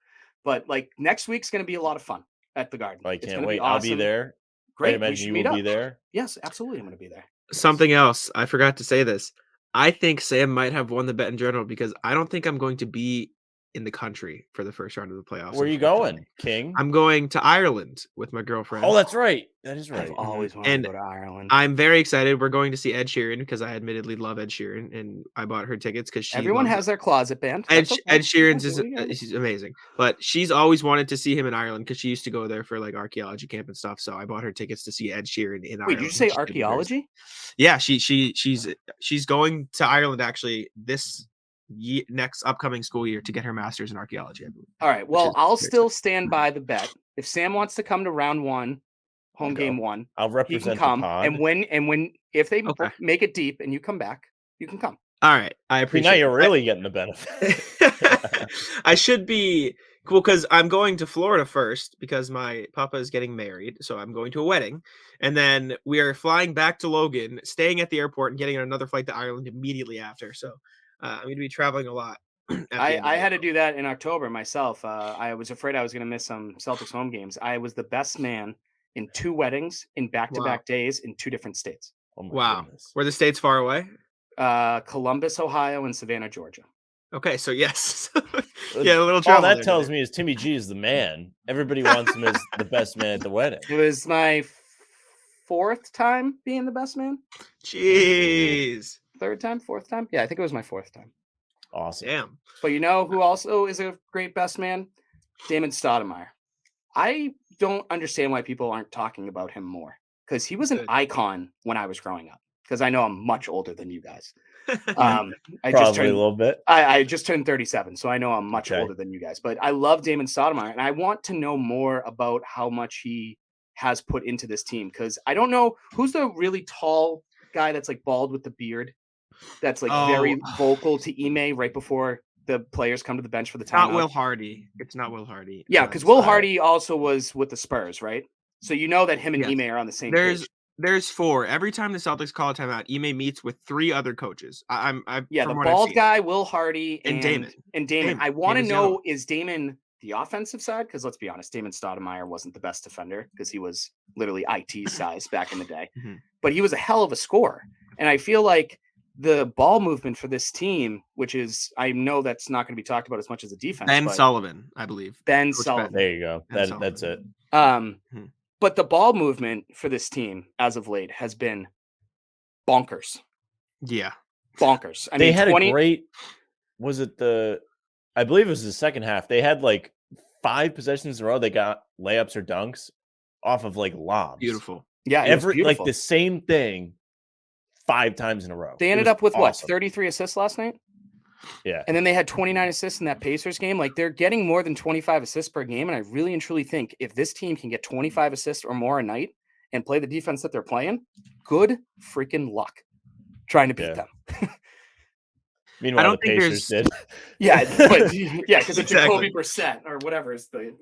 But like next week's gonna be a lot of fun at the Garden. I can't wait. Awesome. I'll be there. Great. I imagine you will be there. Yes, absolutely. I'm going to be there. Something else. I forgot to say this. I think Sam might have won the bet in general because I don't think I'm going to be in the country for the first round of the playoffs. Where are you going, King? I'm going to Ireland with my girlfriend. Oh, that's right. That is right. I've always wanted to go to Ireland. I'm very excited. We're going to see Ed Sheeran because I admittedly love Ed Sheeran, and I bought her tickets because everyone has their closet band. Ed Sheeran's he's amazing, but she's always wanted to see him in Ireland because she used to go there for like archaeology camp and stuff. So I bought her tickets to see Ed Sheeran in Ireland. Wait, did you say archaeology? Yeah, she's going to Ireland actually this next upcoming school year to get her master's in archaeology, I believe. All right. Well, I'll still stand by the bet. If Sam wants to come to round 1, game 1, I'll represent he can come. The pod. And if they make it deep and you come back, you can come. All right. I appreciate. Now you're really getting the benefit. I should be cool because I'm going to Florida first because my papa is getting married. So I'm going to a wedding. And then we are flying back to Logan, staying at the airport and getting another flight to Ireland immediately after. So I'm going to be traveling a lot. I had to do that in October myself. I was afraid I was going to miss some Celtics home games. I was the best man in 2 weddings in back-to-back days in 2 different states. Oh my goodness. Were the states far away? Columbus, Ohio, and Savannah, Georgia. Okay, so yes. Yeah, a little travel. All that tells me is Timmy G is the man. Everybody wants him as the best man at the wedding. It was my 4th time being the best man. Jeez. 3rd time, 4th time? Yeah, I think it was my 4th time. Awesome. Damn. But you know who also is a great best man? Damon Stoudemire. I don't understand why people aren't talking about him more because he was an icon when I was growing up. Because I know I'm much older than you guys. Probably a little bit. I just turned 37, so I know I'm much older than you guys. But I love Damon Stoudemire, and I want to know more about how much he has put into this team. Because I don't know who's the really tall guy that's like bald with the beard. That's like very vocal to Ime right before the players come to the bench for the timeout. Not Will Hardy. It's not Will Hardy. Yeah, because Will Hardy also was with the Spurs, right? So you know that him and Ime are on the same page. There's 4. Every time the Celtics call a timeout, Ime meets with 3 other coaches. The bald guy, Will Hardy, and Damon. I want to know, is Damon the offensive side? Because let's be honest, Damon Stoudemire wasn't the best defender because he was literally IT size back in the day. Mm-hmm. But he was a hell of a scorer. And I feel like the ball movement for this team, which is, I know that's not going to be talked about as much as the defense. Ben Sullivan, I believe. Ben Sullivan. There you go. That's it. But the ball movement for this team as of late has been bonkers. Yeah. Bonkers. They had a great, I believe it was the second half. They had like 5 possessions in a row. They got layups or dunks off of like lobs. Beautiful. Yeah. Like the same thing 5 times in a row. They ended up with awesome. 33 assists last night? Yeah. And then they had 29 assists in that Pacers game. Like they're getting more than 25 assists per game. And I really and truly think if this team can get 25 assists or more a night and play the defense that they're playing, good freaking luck trying to beat them. Meanwhile, I don't think Pacers did. Yeah, but because it's Jacoby Brissett or whatever is the,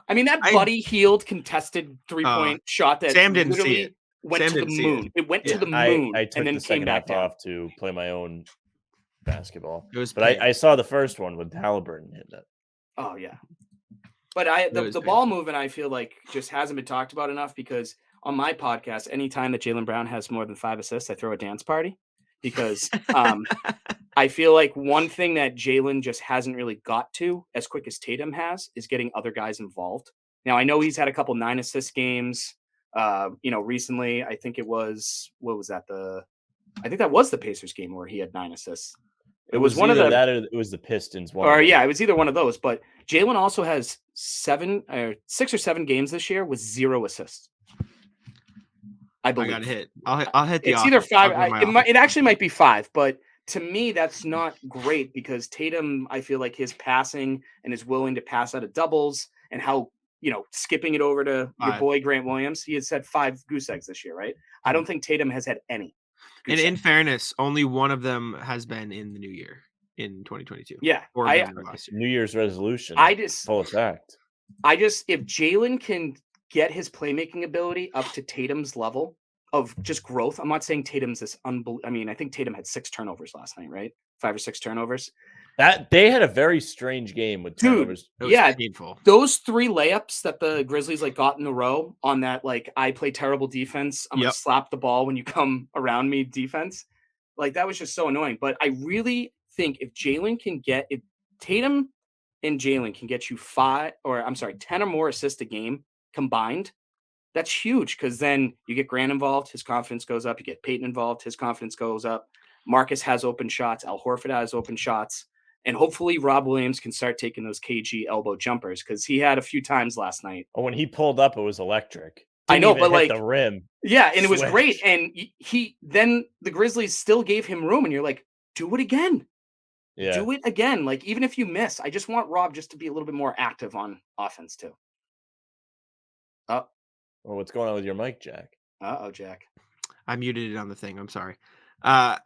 I mean, that Buddy Hield contested 3-point shot that Sam didn't see it. Went to the moon. It went to the moon I took and then the came second back half down. off to play my own basketball. It was but I saw the first one with Halliburton hitting it. Oh, yeah. But the ball movement, I feel like, just hasn't been talked about enough because on my podcast, anytime that Jaylen Brown has more than 5 assists, I throw a dance party because I feel like one thing that Jaylen just hasn't really got to as quick as Tatum has is getting other guys involved. Now, I know he's had a couple 9-assist games. Recently, I think it was, what was that? I think that was the Pacers game where he had 9 assists. It was one of the that, or it was the Pistons. It was either one of those. But Jaylen also has 6 or 7 games this year with 0 assists. I believe. I got to hit. I'll hit the. It's either 5. It actually might be 5, but to me, that's not great because Tatum, I feel like his passing and is willing to pass out of doubles and how, skipping it over to your boy Grant Williams. He has had 5 goose eggs this year, right? I don't think Tatum has had any. And in fairness, only one of them has been in the new year in 2022. Yeah. New Year's resolution. Full effect. If Jaylen can get his playmaking ability up to Tatum's level of just growth, I'm not saying Tatum's this I think Tatum had 6 turnovers last night, right? 5 or 6 turnovers. That they had a very strange game with turnovers. Dude, it was painful. Those 3 layups that the Grizzlies got in a row on that, I play terrible defense. I'm gonna slap the ball when you come around me defense. That was just so annoying. But I really think if Tatum and Jaylen can get you 10 or more assists a game combined, that's huge because then you get Grant involved, his confidence goes up. You get Peyton involved, his confidence goes up. Marcus has open shots. Al Horford has open shots. And hopefully Rob Williams can start taking those KG elbow jumpers because he had a few times last night. Oh, when he pulled up, it was electric. I know, but hit the rim. Yeah, and it was great. And then the Grizzlies still gave him room, and you're like, do it again. Yeah. Do it again. Even if you miss, I just want Rob just to be a little bit more active on offense too. Well, what's going on with your mic, Jack? Jack. I muted it on the thing. I'm sorry. My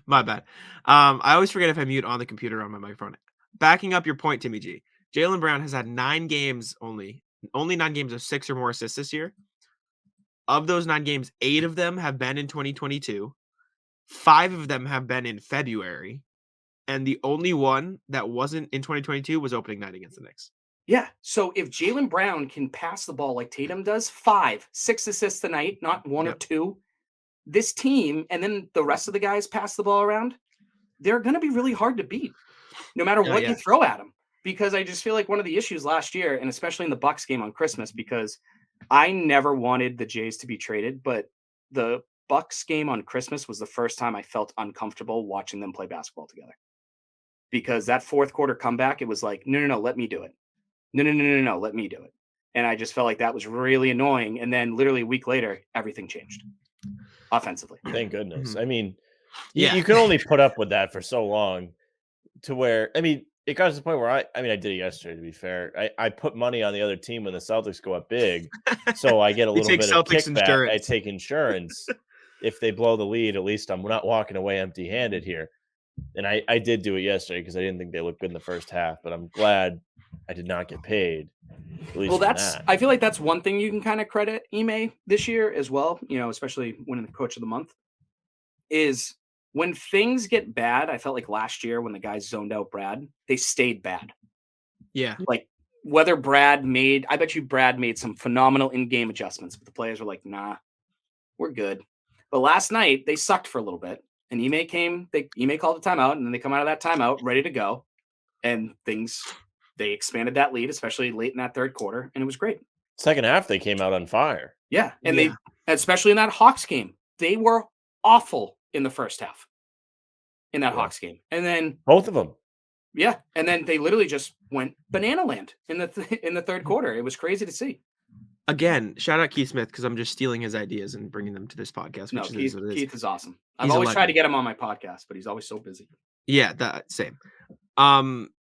bad. I always forget if I mute on the computer on my microphone. Backing up your point, Timmy G. Jaylen Brown has had 9 games only 9 games of 6 or more assists this year. Of those 9 games, 8 of them have been in 2022. 5 of them have been in February. And the only one that wasn't in 2022 was opening night against the Knicks. Yeah. So if Jaylen Brown can pass the ball like Tatum does, 5, 6 assists a night, not 1 or 2, this team, and then the rest of the guys pass the ball around, they're going to be really hard to beat no matter what you throw at them. Because I just feel like one of the issues last year, and especially in the Bucks game on Christmas, because I never wanted the Jays to be traded, but the Bucks game on Christmas was the first time I felt uncomfortable watching them play basketball together. Because that fourth quarter comeback, it was like, no, let me do it. No, let me do it. And I just felt like that was really annoying. And then literally a week later, everything changed offensively. Thank goodness. Mm-hmm. I mean, you can only put up with that for so long to where, it got to the point where I did it yesterday, to be fair. I put money on the other team when the Celtics go up big. So I get a little bit of kickback. Insurance. I take insurance. If they blow the lead, at least I'm not walking away empty-handed here. And I did do it yesterday because I didn't think they looked good in the first half, but I'm glad I did not get paid. I feel like that's one thing you can kind of credit Ime this year as well, especially winning the Coach of the Month, is when things get bad. I felt like last year when the guys zoned out Brad, they stayed bad. Yeah. Whether I bet you Brad made some phenomenal in-game adjustments, but the players were like, nah, we're good. But last night they sucked for a little bit. And Ime called a timeout, and then they come out of that timeout ready to go. And they expanded that lead, especially late in that third quarter, and it was great. Second half, they came out on fire. Yeah, and they, especially in that Hawks game, they were awful in the first half in that Hawks game. And then both of them. Yeah, and then they literally just went banana land in the third quarter. It was crazy to see. Again, shout out Keith Smith because I'm just stealing his ideas and bringing them to this podcast. Keith is awesome. I've always tried to get him on my podcast, but he's always so busy. Yeah, that same.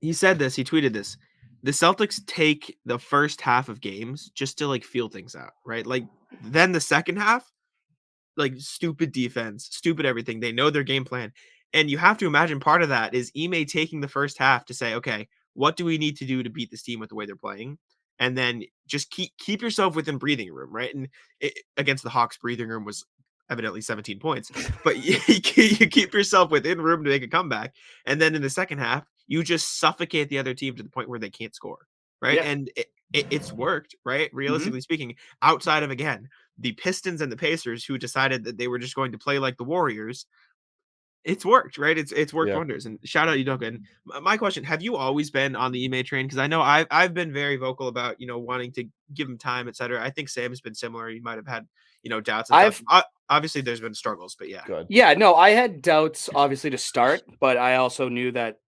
He said this. He tweeted this. The Celtics take the first half of games just to feel things out, right? Then the second half, stupid defense, stupid everything. They know their game plan, and you have to imagine part of that is Ime taking the first half to say, okay, what do we need to do to beat this team with the way they're playing? And then just keep yourself within breathing room, right? And against the Hawks, breathing room was evidently 17 points. But you keep yourself within room to make a comeback. And then in the second half, you just suffocate the other team to the point where they can't score, right? And it's worked, right? Realistically speaking, outside of, again, the Pistons and the Pacers, who decided that they were just going to play like the Warriors, it's worked, right? It's worked wonders. And shout out Udoka. And my question: have you always been on the Ime train? Because I know I've been very vocal about wanting to give him time, etc. I think Sam has been similar. He might have had doubts. And stuff. Obviously there's been struggles, but yeah. Good. Yeah, no, I had doubts obviously to start, but I also knew that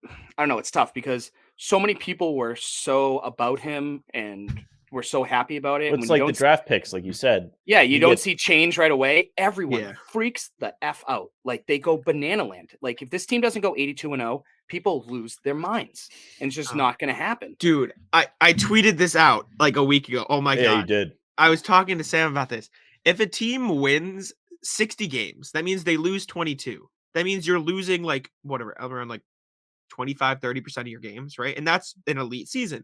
I don't know. It's tough because so many people were so about him and were so happy about it. It's like the draft picks, like you said. Yeah, you don't see change right away. Everyone freaks the F out. Like they go banana land. Like if this team doesn't go 82-0, people lose their minds. And it's just not going to happen. Dude, I tweeted this out like a week ago. Oh my God. Yeah, you did. I was talking to Sam about this. If a team wins 60 games, that means they lose 22. That means you're losing like whatever, around like 25-30% of your games, right? And that's an elite season.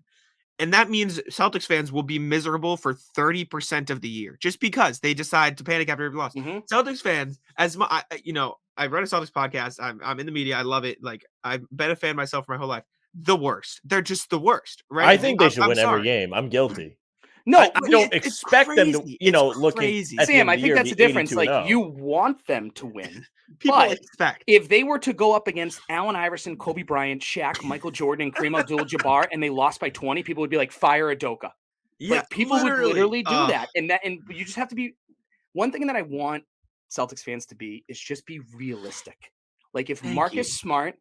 And that means Celtics fans will be miserable for 30% of the year just because they decide to panic after every loss. Celtics fans, I run a Celtics podcast. I'm in the media. I love it. Like I've been a fan myself for my whole life. The worst. They're just the worst, right? I think they should win every game. I'm guilty. No, I don't expect them to, look at Sam, I think that's the difference. Like you want them to win. People expect. If they were to go up against Allen Iverson, Kobe Bryant, Shaq, Michael Jordan, and Kareem Abdul-Jabbar, and they lost by 20, people would be like, fire Udoka. Yeah, like people would literally do that. And you just have to be. One thing that I want Celtics fans to be is just be realistic. Like if Marcus Smart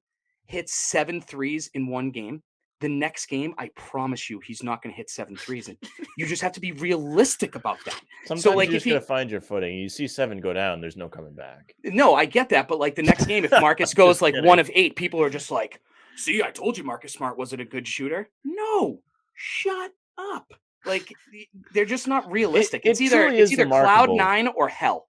hits 7 threes in one game, the next game, I promise you, he's not going to hit 7 threes. And you just have to be realistic about that. Sometimes you're just going to find your footing. You see 7 go down, there's no coming back. No, I get that. But like the next game, if Marcus goes like 1 of 8, people are just like, see, I told you Marcus Smart wasn't a good shooter. No, shut up. Like they're just not realistic. It's either cloud 9 or hell.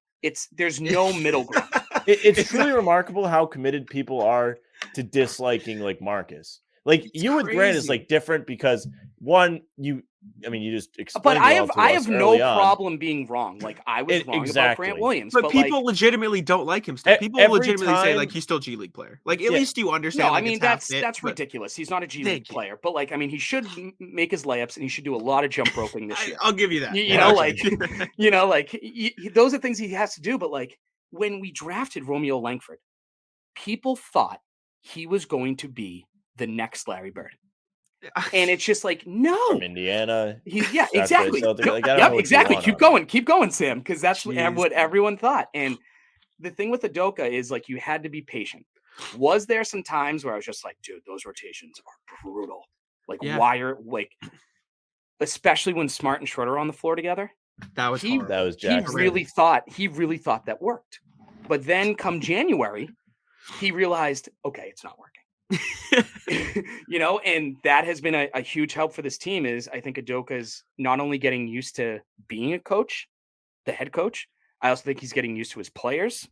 There's no middle ground. It's truly remarkable how committed people are to disliking like Marcus. Like you with Grant is like different because one, you just explained. But I have no problem being wrong. Like I was wrong about Grant Williams. But people legitimately don't like him still. People legitimately say like he's still G League player. Like at least you understand. No, I mean that's ridiculous. He's not a G League player. But like he should make his layups and he should do a lot of jump roping this year. I'll give you that. Those are things he has to do. But like when we drafted Romeo Langford, people thought he was going to be the next Larry Bird. And it's just like, no. From Indiana. Exactly. Exactly. Keep going, Sam, because that's what everyone thought. And the thing with Udoka is like you had to be patient. Was there some times where I was just like, dude, those rotations are brutal. Like especially when Smart and Schroeder are on the floor together. That was hard. That was Jackson. He really thought that worked. But then come January, he realized, okay, it's not working. And that has been a huge help for this team. Is I think Udoka is not only getting used to being a coach, the head coach. I also think he's getting used to his players,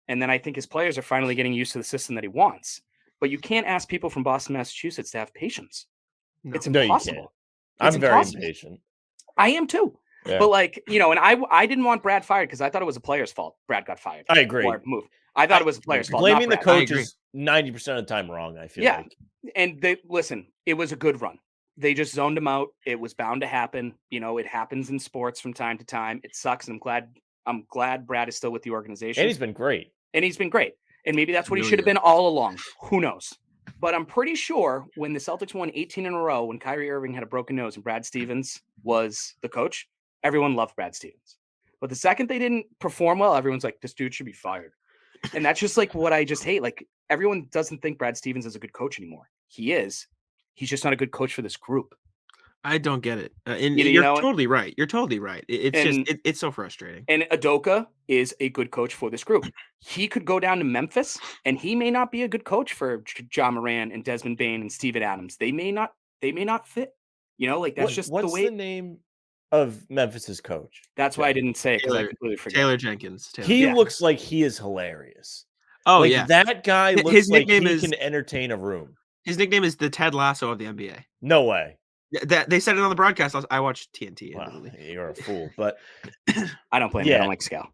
and then I think his players are finally getting used to the system that he wants. But you can't ask people from Boston, Massachusetts, to have patience. No. It's impossible. No, you can't. I'm very impatient. I am too. Yeah. But and I didn't want Brad fired because I thought it was a player's fault. Brad got fired. I agree. Move. I thought it was a player's fault. Blaming the coach is 90% of the time wrong, I feel like. And it was a good run. They just zoned him out. It was bound to happen. It happens in sports from time to time. It sucks. And I'm glad Brad is still with the organization. And he's been great. And maybe that's what he should have been all along. Who knows? But I'm pretty sure when the Celtics won 18 in a row, when Kyrie Irving had a broken nose and Brad Stevens was the coach, everyone loved Brad Stevens. But the second they didn't perform well, everyone's like, this dude should be fired. And that's just like what I just hate. Like everyone doesn't think Brad Stevens is a good coach anymore. He is. He's just not a good coach for this group. I don't get it. And you're totally right. You're totally right. It's so frustrating. And Udoka is a good coach for this group. He could go down to Memphis and he may not be a good coach for John Moran and Desmond Bane and Steven Adams. They may not fit. That's just the way. What's the name of Memphis's coach? That's why I didn't say it because I completely forgot. Taylor Jenkins. He looks like he is hilarious. Oh, that guy looks like he can entertain a room. His nickname is the Ted Lasso of the NBA. No way. They said it on the broadcast. I watched TNT. Wow, you're a fool, but I don't blame him. I don't like Scal.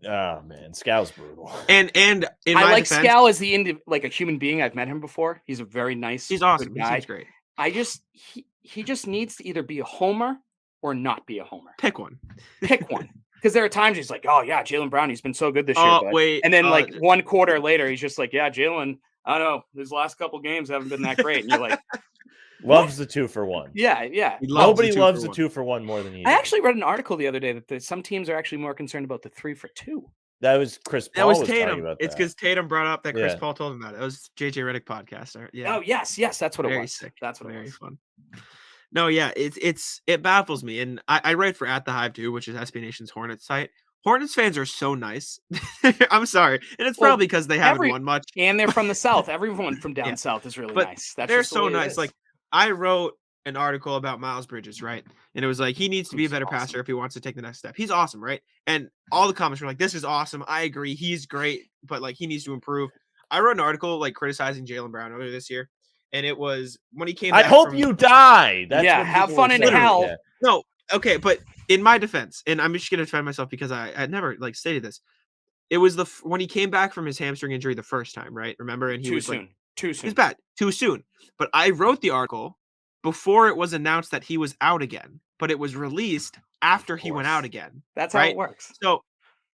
Oh man, Scal's brutal. And in I like Scal as like a human being. I've met him before. He's a very nice. He's awesome. Guy. He's great. I just he just needs to either be a homer or not be a homer. Pick one. Pick one. Because there are times he's like, oh, yeah, Jaylen Brown, he's been so good this year. Oh, Bud. wait. And then, like, 1 quarter later, he's just like, yeah, Jaylen, I don't know, his last couple games haven't been that great. And you're like, loves the 2-for-1. Yeah. Nobody loves the 2-for-1 more than he does. I actually read an article the other day that some teams are actually more concerned about the 3-for-2. That was Chris Paul. That was Tatum. Tatum. It's because Tatum brought up that Chris Paul told him about it. It was JJ Redick podcast. Yeah. Oh, yes. That's what Very it was. Sick. That's what Very it was. Fun. No, yeah, it baffles me. And I write for At the Hive too, which is SB Nation's Hornets site. Hornets fans are so nice. I'm sorry. And it's probably because they haven't won much. And they're from the South. Everyone from down south is really nice. They're so nice. Like, I wrote an article about Miles Bridges, right? And it was like, he needs to be a better passer if he wants to take the next step. He's awesome, right? And all the comments were like, this is awesome. I agree. He's great, but like, he needs to improve. I wrote an article like criticizing Jaylen Brown earlier this year. And it was when he came back. I hope you die. That's have fun in hell. Yeah. No, okay, but in my defense, and I'm just gonna defend myself because I had never like stated this. It was when he came back from his hamstring injury the first time, right? Remember? And he was like, too soon. It's bad. Too soon. But I wrote the article before it was announced that he was out again, but it was released after he went out again. That's how it works. So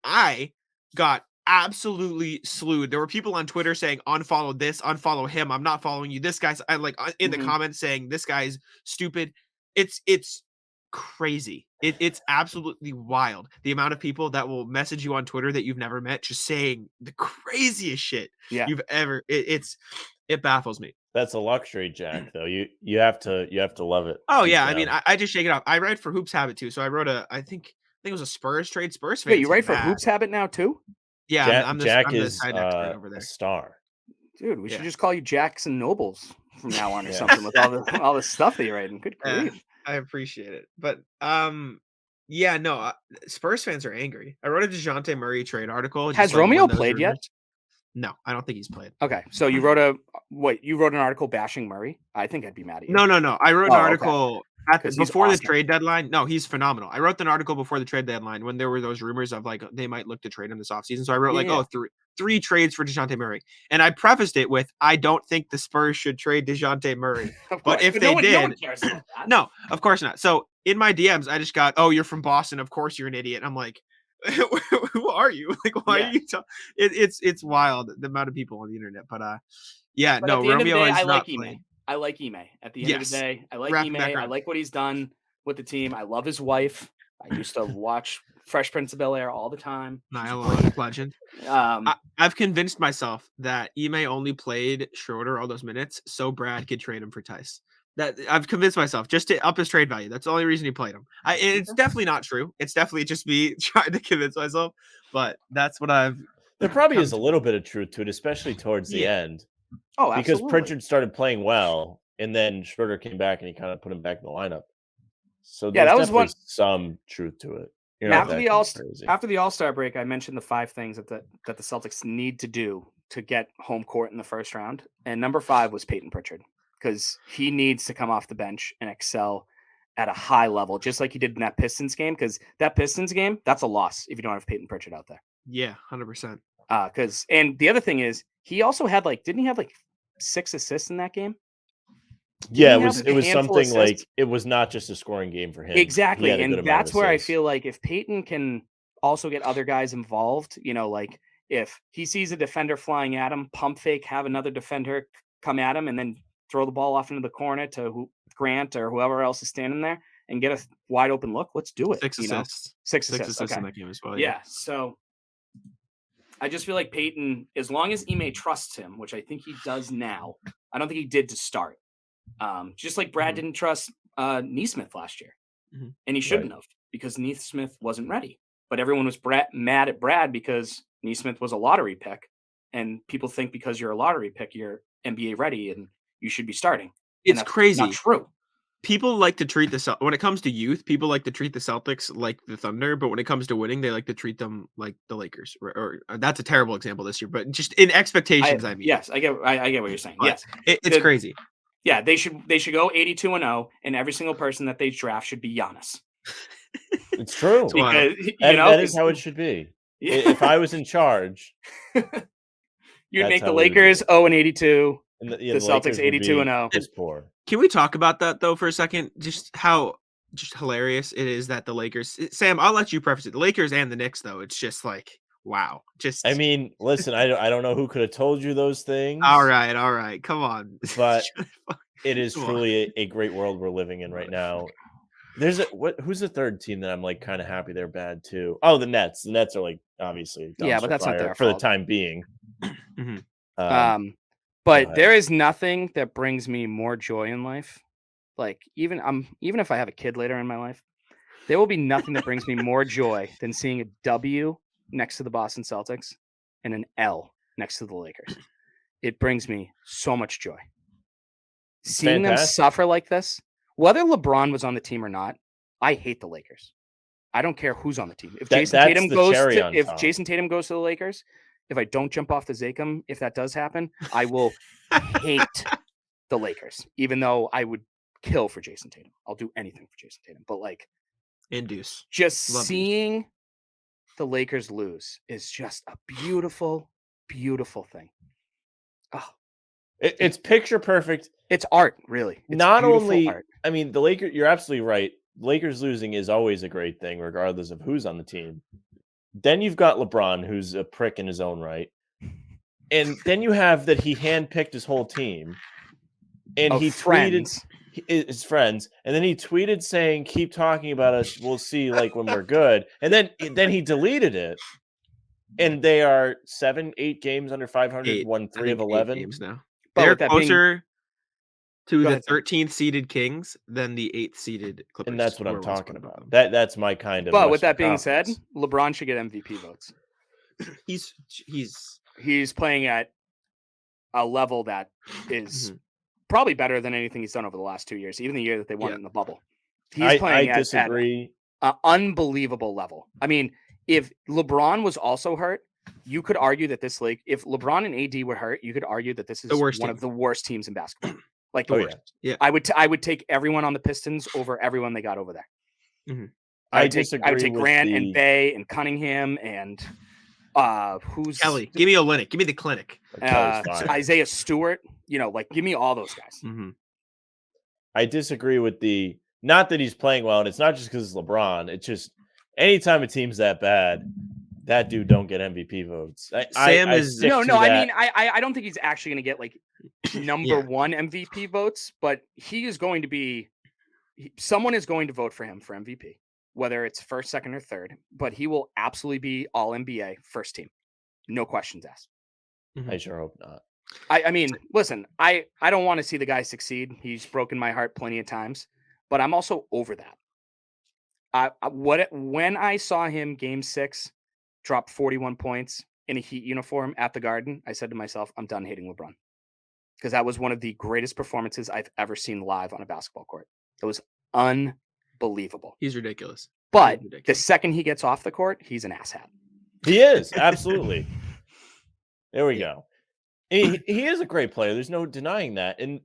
I got absolutely slewed. There were people on Twitter saying unfollow this, unfollow him. I'm not following you. This guy's like in the comments saying this guy's stupid. It's crazy. It's absolutely wild. The amount of people that will message you on Twitter that you've never met, just saying the craziest shit you've ever. It baffles me. That's a luxury, Jack. Though you have to love it. Oh yeah, I mean I just shake it off. I write for Hoops Habit too, so I wrote I think it was a Spurs trade. Spurs fans. Wait, you write for Hoops Habit now too? Yeah, Jack I'm is the side expert over there. a star. Dude, we should just call you Jackson Nobles from now on or something with all the stuff that you're writing. Good grief. I appreciate it. But Spurs fans are angry. I wrote a DeJounte Murray trade article. Has Romeo played yet? No, I don't think he's played. Okay, so you wrote an article bashing Murray? I think I'd be mad at you. No. I wrote an article before the trade deadline. No, he's phenomenal. I wrote an article before the trade deadline when there were those rumors of like they might look to trade him this offseason. So I wrote three trades for DeJounte Murray. And I prefaced it with, I don't think the Spurs should trade DeJounte Murray. But if they did, no one cares about that. No, of course not. So in my DMs, I just got, oh, you're from Boston. Of course you're an idiot. I'm like, who are you? Like, why are you talking? It's wild, the amount of people on the internet. But Romeo is not playing. I like Ime. At the end of the day, I like Ime. I like what he's done with the team. I love his wife. I used to watch Fresh Prince of Bel-Air all the time. Niall legend. I've convinced myself that Ime only played Schroeder all those minutes so Brad could trade him for Tice. That I've convinced myself just to up his trade value. That's the only reason he played him. It's definitely not true. It's definitely just me trying to convince myself. But that's what I've. There probably is a little bit of truth to it, especially towards the end. Oh, absolutely. Because Pritchard started playing well, and then Schroeder came back and he kind of put him back in the lineup. So there's definitely some truth to it. After the All-Star break, I mentioned the 5 things that the Celtics need to do to get home court in the first round, and number 5 was Peyton Pritchard, because he needs to come off the bench and excel at a high level, just like he did in that Pistons game. Because that Pistons game, that's a loss if you don't have Peyton Pritchard out there. Yeah, 100%. And the other thing is, he also had didn't he have 6 assists in that game? Yeah, it was something like, it was not just a scoring game for him. Exactly, and that's where I feel like if Peyton can also get other guys involved, like if he sees a defender flying at him, pump fake, have another defender come at him, and then throw the ball off into the corner to Grant or whoever else is standing there and get a wide open look, let's do it. 6 assists. 6 assists in that game as well. Yeah, so I just feel like Peyton, as long as Ime trusts him, which I think he does now, I don't think he did to start. Just like Brad didn't trust Nesmith last year. And he shouldn't have, because Nesmith wasn't ready. But everyone was mad at Brad because Nesmith was a lottery pick. And people think because you're a lottery pick, you're NBA ready and you should be starting. It's crazy. Not true. People like to treat when it comes to youth, people like to treat the Celtics like the Thunder, but when it comes to winning, they like to treat them like the Lakers. Or that's a terrible example this year, but just in expectations, I mean. Yes, I get what you're saying. But yes, it's crazy. Yeah, they should go 82-0, and every single person that they draft should be Giannis. It's true. Because, that is how it should be. Yeah. If I was in charge, you'd make the Lakers 0-82. The Celtics 82-0. Just poor. Can we talk about that though for a second? Just how hilarious it is that the Lakers. Sam, I'll let you preface it. The Lakers and the Knicks, though, it's just like wow. Just I mean, listen, I don't know who could have told you those things. all right. Come on. But it is Come truly a great world we're living in right now. There's who's the third team that I'm like kind of happy they're bad too? Oh, the Nets. The Nets are like obviously but that's not their for fault. the time being. But there is nothing that brings me more joy in life. Like even if I have a kid later in my life, there will be nothing that brings me more joy than seeing a W next to the Boston Celtics and an L next to the Lakers. It brings me so much joy. Seeing them suffer like this, whether LeBron was on the team or not, I hate the Lakers. I don't care who's on the team. If Jason Tatum goes to the Lakers, if I don't jump off the Zakem, if that does happen, I will hate the Lakers, even though I would kill for Jason Tatum. I'll do anything for Jason Tatum. But like, induce. Just seeing the Lakers lose is just a beautiful, beautiful thing. Oh, it's picture perfect. It's art, really. It's not only art. I mean, the Lakers, you're absolutely right. Lakers losing is always a great thing, regardless of who's on the team. Then you've got LeBron, who's a prick in his own right. And then you have that he handpicked his whole team. And he tweeted his friends. And then he tweeted saying, keep talking about us. We'll see like when we're good. And then he deleted it. And they are 7-8 games under 500, won 3 of 11 games now. They're closer to the 13th seeded Kings than the 8th seeded Clippers. And that's what I'm talking about. That's my kind of. But with that being said, LeBron should get MVP votes. He's playing at a level that is probably better than anything he's done over the last 2 years, even the year that they won it in the bubble. He's playing at an unbelievable level. I mean, if LeBron was also hurt, you could argue that this league, if LeBron and AD were hurt, you could argue that this is one of the worst teams in basketball. Like the worst. Yeah. I would take everyone on the Pistons over everyone they got over there. Mm-hmm. I would take Grant and Bay and Cunningham and who's Kelly. Give me Olynyk. Give me the clinic. Isaiah Stewart. Give me all those guys. Mm-hmm. I disagree with not that he's playing well, and it's not just because it's LeBron. It's just anytime a team's that bad, that dude don't get MVP votes. I mean, I don't think he's actually going to get like number one MVP votes, but he is going to be. Someone is going to vote for him for MVP, whether it's first, second, or third. But he will absolutely be All NBA first team, no questions asked. I sure hope not. I mean, listen, I don't want to see the guy succeed. He's broken my heart plenty of times, but I'm also over that. When I saw him Game 6 drop 41 points in a Heat uniform at the Garden, I said to myself, I'm done hating LeBron. Because that was one of the greatest performances I've ever seen live on a basketball court. It was unbelievable. He's ridiculous. But the second he gets off the court, he's an asshat. He is, absolutely. There we go. He is a great player. There's no denying that. And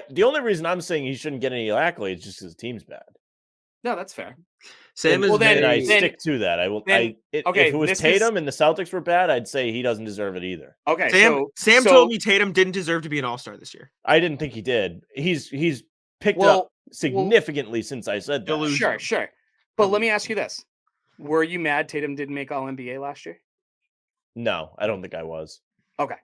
the only reason I'm saying he shouldn't get any accolades is just because the team's bad. No, that's fair. I stick to that. I will. If it was Tatum and the Celtics were bad, I'd say he doesn't deserve it either. Okay, Sam told me Tatum didn't deserve to be an All-Star this year. I didn't think he did. He's picked up significantly since I said that. Sure. But let me ask you this: were you mad Tatum didn't make All NBA last year? No, I don't think I was. Okay.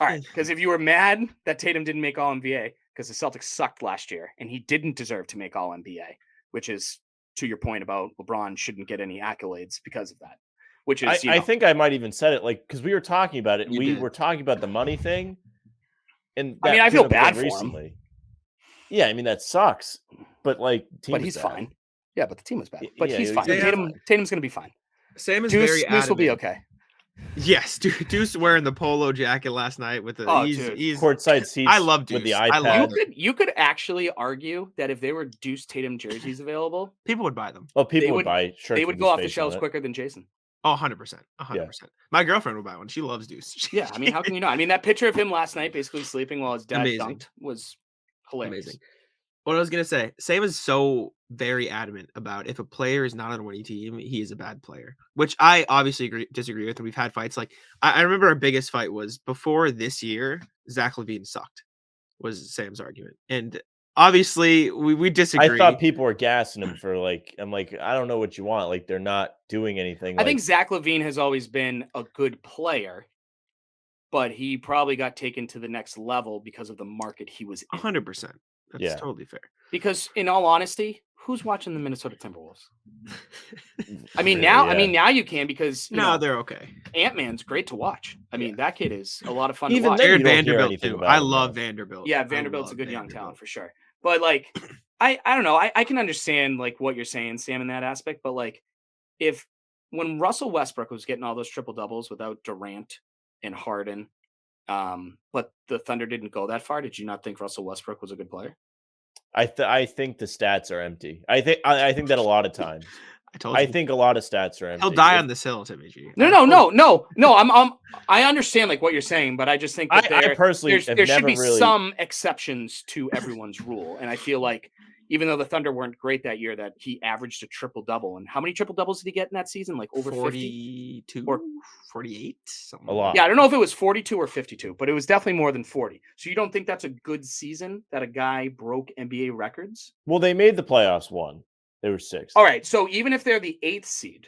All right, because if you were mad that Tatum didn't make All NBA because the Celtics sucked last year and he didn't deserve to make All NBA, which is to your point about LeBron shouldn't get any accolades because of that. Which is, I think I might even said it because we were talking about it. We were talking about the money thing, and I mean, I feel bad for him. Yeah, I mean that sucks, but he's fine. Yeah, but the team was bad. But he's fine. Tatum's going to be fine. Sam is very adamant. Deuce will be okay. Yes, Deuce wearing the polo jacket last night with the he's courtside seats. I love Deuce with the iPad. You could actually argue that if there were Deuce Tatum jerseys available, people would buy them. Well, people would buy shirts. They would go off the shelves quicker than Jason. Oh, 100%. 100%. My girlfriend would buy one. She loves Deuce. Yeah, I mean, how can you not? I mean, that picture of him last night basically sleeping while his dad dunked was hilarious. Amazing. What I was going to say, Sam is so very adamant about if a player is not on a winning team, he is a bad player, which I obviously disagree with. And we've had fights. I remember our biggest fight was before this year, Zach LaVine sucked. was Sam's argument. And obviously we disagree. I thought people were gassing him for I'm like, I don't know what you want. Like they're not doing anything. I think Zach LaVine has always been a good player, but he probably got taken to the next level because of the market he was in. 100%. That's totally fair. Because in all honesty, who's watching the Minnesota Timberwolves? I mean, now you can because they're okay. Ant-Man's great to watch. I mean, that kid is a lot of fun to Even watch. then, Vanderbilt too. I love Vanderbilt. Yeah, Vanderbilt's a good young talent for sure. But like, I don't know. I can understand like what you're saying, Sam, in that aspect. But like, when Russell Westbrook was getting all those triple doubles without Durant and Harden, but the Thunder didn't go that far, did you not think Russell Westbrook was a good player? I think the stats are empty. I think that a lot of times. I think a lot of stats are empty. He'll die on this hill, Timmy G. No. I understand like what you're saying, but I just think that I personally there should be some exceptions to everyone's rule, and I feel like even though the Thunder weren't great that year, that he averaged a triple double. And how many triple doubles did he get in that season? Like over 42 or 48? Something a lot. Yeah, I don't know if it was 42 or 52, but it was definitely more than 40. So you don't think that's a good season that a guy broke NBA records? Well, they made the playoffs one. They were 6th. All right. So even if they're the 8th seed,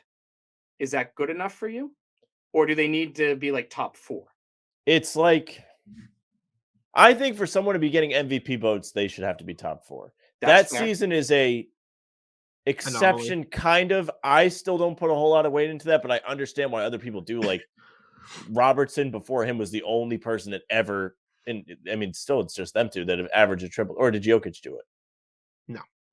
is that good enough for you? Or do they need to be like top 4? It's like, I think for someone to be getting MVP votes, they should have to be top 4. That season is a exception, kind of. I still don't put a whole lot of weight into that, but I understand why other people do. Like Robertson before him was the only person that ever, and I mean, still it's just them two that have averaged a triple. Or did Jokic do it?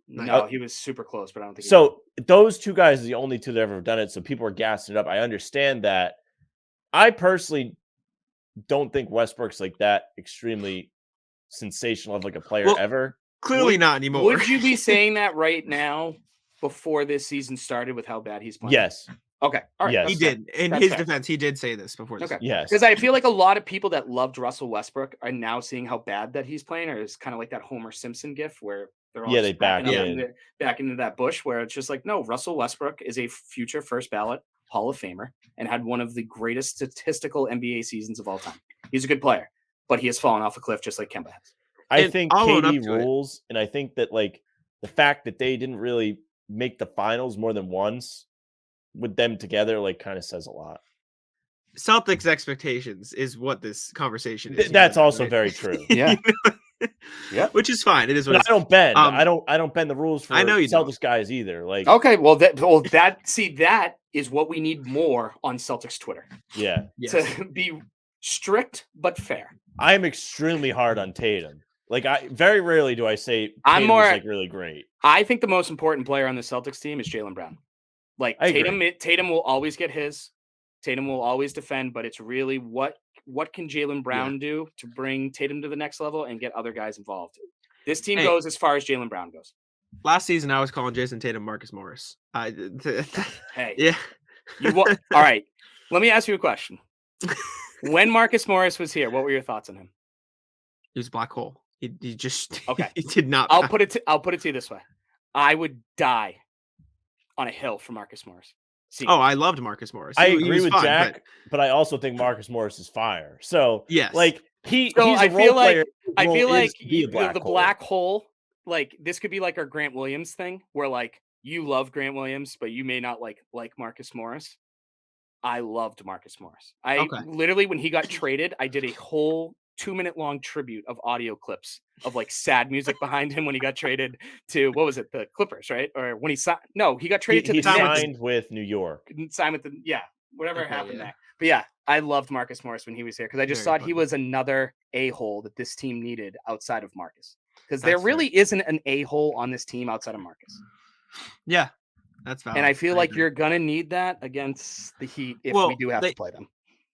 No, he was super close, but I don't think so. Those two guys are the only two that have ever done it. So people are gassing it up. I understand that. I personally don't think Westbrook's like that extremely sensational of like a player ever. Clearly not anymore. Would you be saying that right now before this season started with how bad he's playing? Yes. Okay. All right. Yes. He did. In his defense, he did say this before. Okay. Yes. Because I feel like a lot of people that loved Russell Westbrook are now seeing how bad that he's playing, or it's kind of like that Homer Simpson gif where they're all they back into that bush where it's just like, no, Russell Westbrook is a future first ballot Hall of Famer and had one of the greatest statistical NBA seasons of all time. He's a good player, but he has fallen off a cliff just like Kemba has. I think KD rules, and I think that like the fact that they didn't really make the finals more than once with them together, like kind of says a lot. Celtics expectations is what this conversation is. That's also very true. Yeah. Yeah, which is fine. It is what I don't bend. I don't bend the rules for Celtics guys either. Like, okay, that is what we need more on Celtics Twitter. Yeah, to be strict but fair. I am extremely hard on Tatum. Like, I very rarely do I say Tatum is like really great. I think the most important player on the Celtics team is Jaylen Brown. Like Tatum will always get his. Tatum will always defend, but it's really what can Jaylen Brown do to bring Tatum to the next level and get other guys involved? This team goes as far as Jaylen Brown goes. Last season, I was calling Jason Tatum Marcus Morris. Hey, yeah. All right. Let me ask you a question. When Marcus Morris was here, what were your thoughts on him? He was a black hole. He just okay. He did not. I'll put it to you this way. I would die on a hill for Marcus Morris. I loved Marcus Morris. I agree with Jack, but I also think Marcus Morris is fire. So yes, like he's a role player. I feel like the black hole. Like this could be like our Grant Williams thing, where like you love Grant Williams, but you may not like Marcus Morris. I loved Marcus Morris. Literally when he got traded, I did a whole 2-minute long tribute of audio clips of like sad music behind him when he got traded to the Clippers, right? Or when he signed? No, he got traded to the Knicks. He signed with New York. Signed with whatever happened there. But yeah, I loved Marcus Morris when he was here because I just thought he was another a-hole that this team needed outside of Marcus. Because there really isn't an a-hole on this team outside of Marcus. Yeah, that's valid. And I feel like you're gonna need that against the Heat if we do have to play them.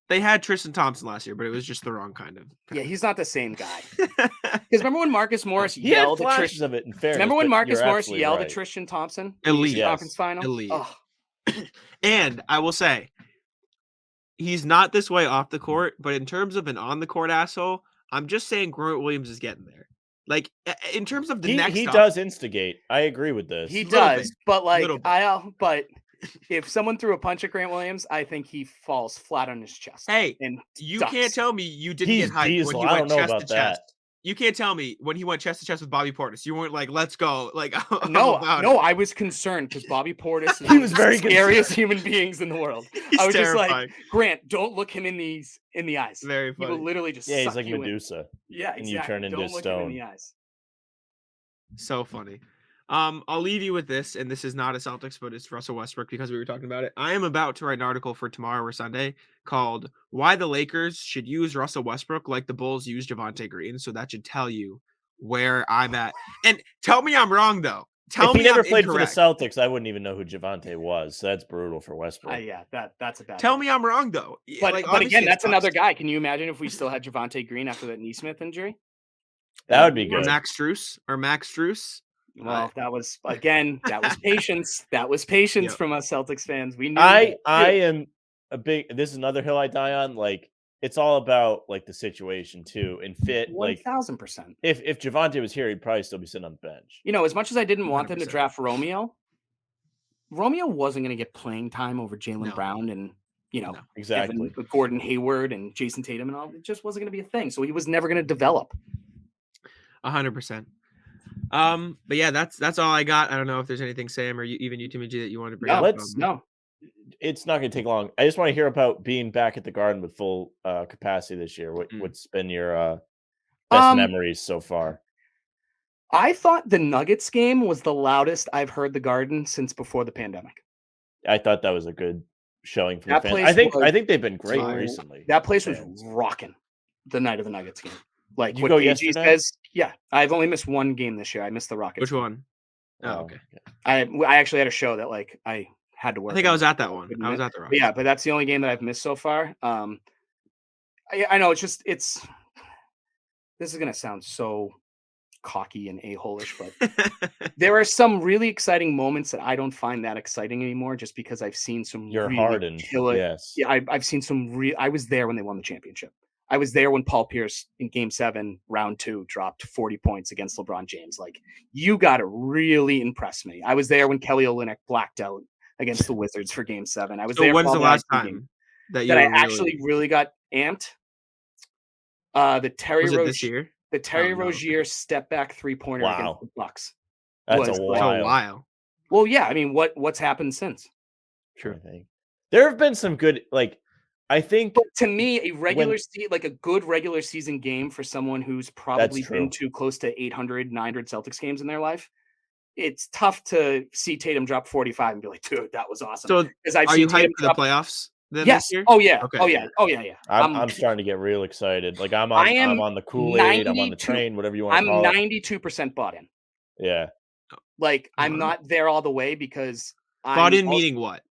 They had Tristan Thompson last year, but it was just the wrong kind of. Yeah, he's not the same guy. Because remember when Marcus Morris yelled at Tristan? Of it, in fairness, remember when Marcus Morris yelled at Tristan Thompson? Elite conference final. Elite. Oh. And I will say, he's not this way off the court, but in terms of an on the court asshole, I'm just saying Grant Williams is getting there. Like in terms of the next, he does instigate. I agree with this. He does, but like but. If someone threw a punch at Grant Williams, I think he falls flat on his chest. Hey, and you can't tell me you didn't get hyped when he went chest to chest. you can't tell me when he went chest to chest with Bobby Portis, you weren't like, "Let's go!" Like, no, I was concerned because Bobby Portis is He was one of very the scariest human beings in the world. He's I was just terrifying. like, Grant, don't look him in the eyes. Very He will funny. literally just Yeah, he's suck like you in. Medusa. Yeah, And exactly. you turn into Don't look him in stone. the eyes. So funny. I'll leave you with this, and this is not a Celtics, but it's Russell Westbrook because we were talking about it. I am about to write an article for tomorrow or Sunday called "Why the Lakers Should Use Russell Westbrook Like the Bulls Use Javante Green." So that should tell you where I'm at. And tell me I'm wrong though. Tell If he me never I'm played for the incorrect. Celtics, I wouldn't even know who Javante was. So that's brutal for Westbrook. Yeah, that's a bad. Tell thing. me I'm wrong though. But like, but again, obviously that's it's another bust. guy. Can you imagine if we still had Javante Green after that Neesmith injury? That would be Or good. Max Strus. Well, that was patience. That was patience Yep. from us Celtics fans. We knew. I am a big. This is another hill I die on. Like it's all about like the situation too and fit. Like 1000%. if Javante was here, he'd probably still be sitting on the bench. You know, as much as I didn't want them to 100%. draft Romeo wasn't going to get playing time over Jaylen Brown and exactly Gordon Hayward and Jason Tatum and all. It just wasn't going to be a thing. So he was never going to develop. 100%. But yeah, that's all I got. I don't know if there's anything, Sam, or even you, Timmy G, that you want to bring up. No. It's not going to take long. I just want to hear about being back at the Garden with full capacity this year. What's been your best memories so far? I thought the Nuggets game was the loudest I've heard the Garden since before the pandemic. I thought that was a good showing for the fans. I think they've been great recently. That place was rocking the night of the Nuggets game. Like you what go AG yesterday? Says, yeah. I've only missed one game this year. I missed the Rockets. Which game. one? Oh, okay. I actually had a show that like I had to work. I think I was at that one. I was at the Rockets. Yeah, but that's the only game that I've missed so far. I know it's this is gonna sound so cocky and a-hole-ish, but there are some really exciting moments that I don't find that exciting anymore just because I've seen some You're hardened. Yes. Yeah, I've seen some I was there when they won the championship. I was there when Paul Pierce in Game 7, Round 2, dropped 40 points against LeBron James. Like, you got to really impress me. I was there when Kelly Olynyk blacked out against the Wizards for Game 7. I was there. When's the last time that I actually really got amped? The Terry was it this year? The Terry Rozier step back 3-pointer against the Bucks. That's a while. Well, yeah. I mean, what's happened since? True. There have been some good, like, I think. But to me, a good regular season game for someone who's probably been to close to 800, 900 Celtics games in their life, it's tough to see Tatum drop 45 and be like, dude, that was awesome. So are you hyped for the playoffs? Yes. This year? Oh yeah. Okay. Oh yeah. Oh yeah. I'm starting to get real excited. Like I'm on the Kool-Aid. I'm on the train. Whatever you want to call it. I'm 92% bought in. Yeah. Like I'm not there all the way because bought in meaning what?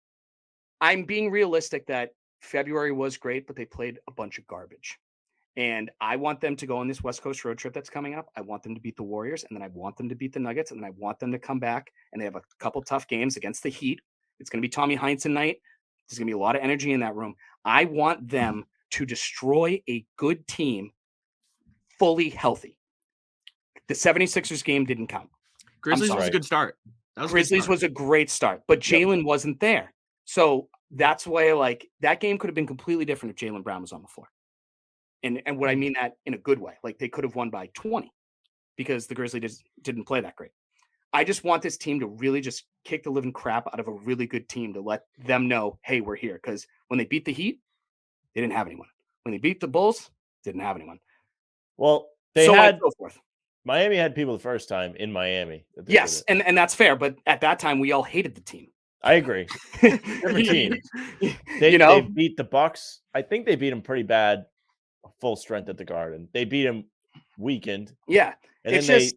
I'm being realistic that February was great, but they played a bunch of garbage. And I want them to go on this West Coast road trip that's coming up. I want them to beat the Warriors, and then I want them to beat the Nuggets, and then I want them to come back, and they have a couple tough games against the Heat. It's going to be Tommy Heinsohn night. There's going to be a lot of energy in that room. I want them to destroy a good team fully healthy. The 76ers game didn't count. Grizzlies was a good start. Grizzlies was a great start, but Jaylen wasn't there. So that's why, like, that game could have been completely different if Jaylen Brown was on the floor. And what I mean that in a good way. Like, they could have won by 20 because the Grizzlies didn't play that great. I just want this team to really just kick the living crap out of a really good team to let them know, hey, we're here. Because when they beat the Heat, they didn't have anyone. When they beat the Bulls, didn't have anyone. Well, so forth. Miami had people the first time in Miami. Yes, and that's fair. But at that time, we all hated the team. I agree. Different team. They beat the Bucks. I think they beat them pretty bad. Full strength at the Garden. They beat them weakened. Yeah, and then they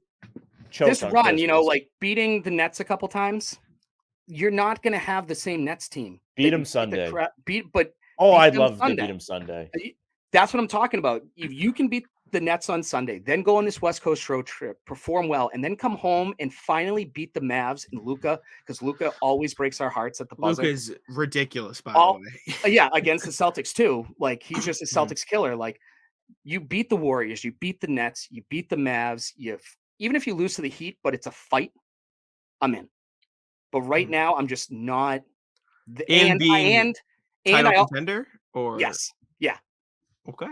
choked this run. Christmas. Like beating the Nets a couple times. You're not going to have the same Nets team. Beat them Sunday. I'd love to beat them Sunday. That's what I'm talking about. If you can beat the Nets on Sunday, then go on this West Coast road trip, perform well, and then come home and finally beat the Mavs and Luka, because Luka always breaks our hearts at the buzzer. Luka is ridiculous, by the way. Yeah, against the Celtics too. Like, he's just a Celtics killer. Like, you beat the Warriors, you beat the Nets, you beat the Mavs. Even if you lose to the Heat, but it's a fight, I'm in. But right now, I'm just not. Title contender, or yes, yeah. Okay.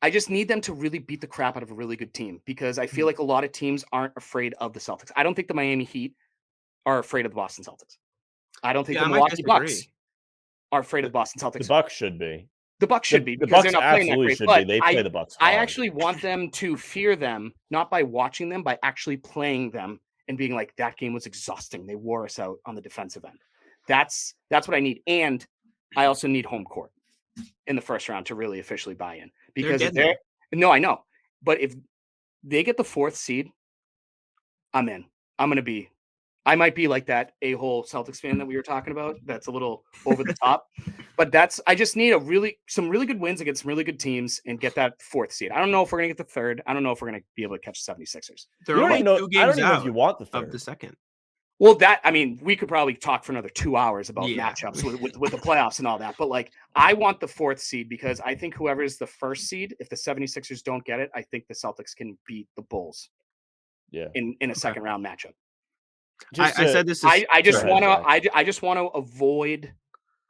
I just need them to really beat the crap out of a really good team because I feel like a lot of teams aren't afraid of the Celtics. I don't think the Miami Heat are afraid of the Boston Celtics. I don't think the Milwaukee Bucks are afraid of the Boston Celtics. The Bucks should be. The Bucks should be The because Bucks they're not playing that absolutely great. should But be. They play the Bucks hard. I actually want them to fear them, not by watching them, by actually playing them and being like, that game was exhausting. They wore us out on the defensive end. That's what I need. And I also need home court in the first round to really officially buy in. Because no, I know. But if they get the 4th seed, I'm in. I might be like that a-hole Celtics fan that we were talking about. That's a little over the top. But I just need some really good wins against some really good teams and get that 4th seed. I don't know if we're going to get the 3rd. I don't know if we're going to be able to catch the 76ers. They're only 2 games I don't even know out if you want the 3rd. of the 2nd. Well, we could probably talk for another 2 hours about matchups with the playoffs and all that. But like, I want the 4th seed because I think whoever is the 1st seed, if the 76ers don't get it, I think the Celtics can beat the Bulls. Yeah. In a second round matchup. I said this. I just want to avoid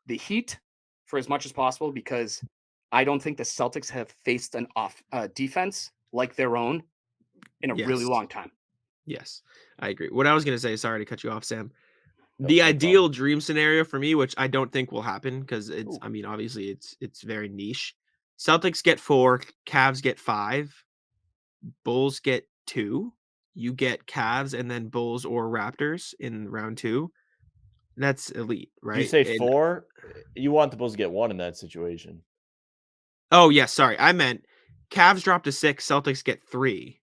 the Heat for as much as possible because I don't think the Celtics have faced an defense like their own in a really long time. Yes, I agree. What I was going to say, sorry to cut you off, Sam. The ideal dream scenario for me, which I don't think will happen because it's, I mean, obviously it's very niche. Celtics get 4, Cavs get 5, Bulls get 2. You get Cavs and then Bulls or Raptors in round 2. That's elite, right? You say 4? You want the Bulls to get 1 in that situation. Oh, yes. Sorry. I meant Cavs drop to 6, Celtics get 3,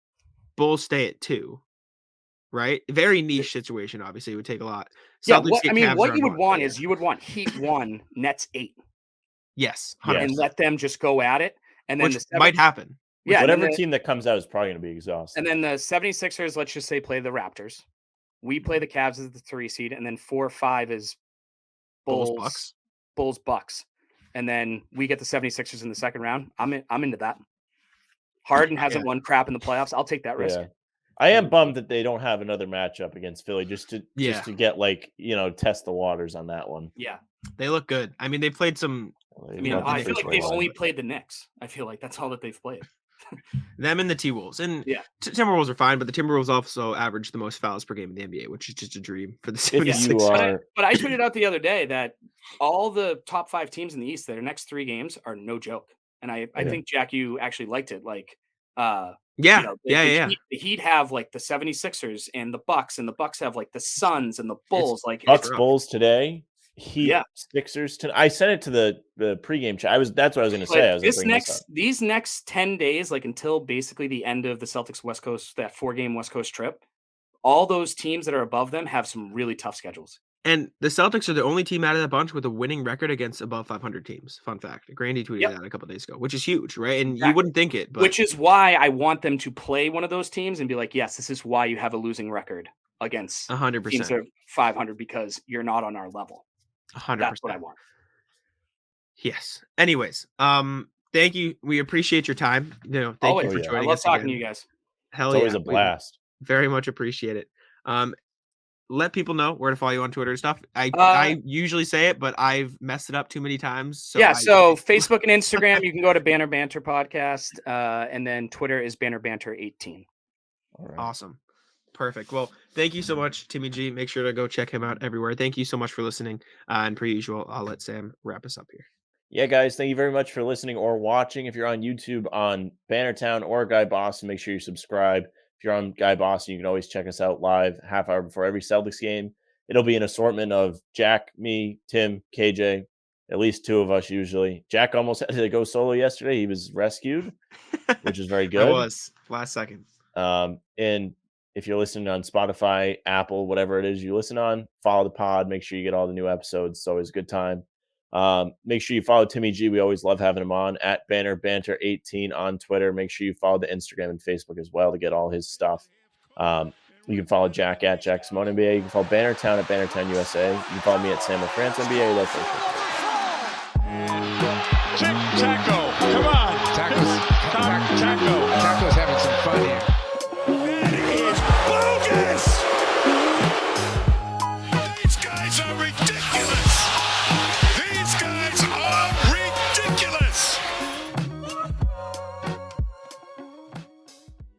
Bulls stay at 2. Right? Very niche situation, obviously. It would take a lot. Celtics what you would want is you would want Heat 1, Nets 8. Yes. 100%. And let them just go at it. And then which might happen. Yeah, whatever team that comes out is probably going to be exhausted. And then the 76ers, let's just say, play the Raptors. We play the Cavs as the 3 seed, and then 4-5 is Bulls, Bucks. And then we get the 76ers in the second round. I'm into that. Harden hasn't won crap in the playoffs. I'll take that risk. Yeah. I am bummed that they don't have another matchup against Philly just to get test the waters on that one. Yeah. They look good. I mean, they played some. I feel like they've only played the Knicks. I feel like that's all that they've played. Them and the T-Wolves. And Timberwolves are fine, but the Timberwolves also average the most fouls per game in the NBA, which is just a dream for the 76ers. But I tweeted out the other day that all the top 5 teams in the East, their next 3 games are no joke. And I think, Jack, you actually liked it. Like, the Heat have like the 76ers and the Bucks have like the Suns and the Bulls. Bucks Bulls today. Heat Sixers tonight. I sent it to the pregame chat. That's what I was going to say. These next 10 days, like until basically the end of the Celtics West Coast, that 4-game West Coast trip, all those teams that are above them have some really tough schedules. And the Celtics are the only team out of that bunch with a winning record against above 500 teams. Fun fact. Grandy tweeted that a couple of days ago, which is huge, right? And you wouldn't think it. But... Which is why I want them to play one of those teams and be like, yes, this is why you have a losing record against 100% teams that are 500 because you're not on our level. 100%. That's what I want. Yes. Anyways, thank you. We appreciate your time. Thank you for joining us. I love talking to you guys. It's always a blast. Very much appreciate it. Let people know where to follow you on Twitter and stuff. I usually say it, but I've messed it up too many times. So Facebook and Instagram, you can go to Banner Banter Podcast, and then Twitter is Banner Banter 18. All right. Awesome. Perfect. Well, thank you so much, Timmy G. Make sure to go check him out everywhere. Thank you so much for listening. And per usual, I'll let Sam wrap us up here. Yeah, guys, thank you very much for listening or watching. If you're on YouTube on Bannertown or Guy Boston, make sure you subscribe. If you're on Guy Boston, you can always check us out live half hour before every Celtics game. It'll be an assortment of Jack, me, Tim, KJ, at least 2 of us usually. Jack almost had to go solo yesterday. He was rescued, which is very good. I was last second. And if you're listening on Spotify, Apple, whatever it is you listen on, follow the pod. Make sure you get all the new episodes. It's always a good time. Make sure you follow Timmy G. We always love having him on at Banner Banter 18 on Twitter. Make sure you follow the Instagram and Facebook as well to get all his stuff. You can follow Jack at Jack Simone NBA. You can follow Bannertown at Bannertown USA. You can follow me at Sam France NBA. That's Taco, come on. Taco's having some fun here. That is bogus. These guys are ridiculous.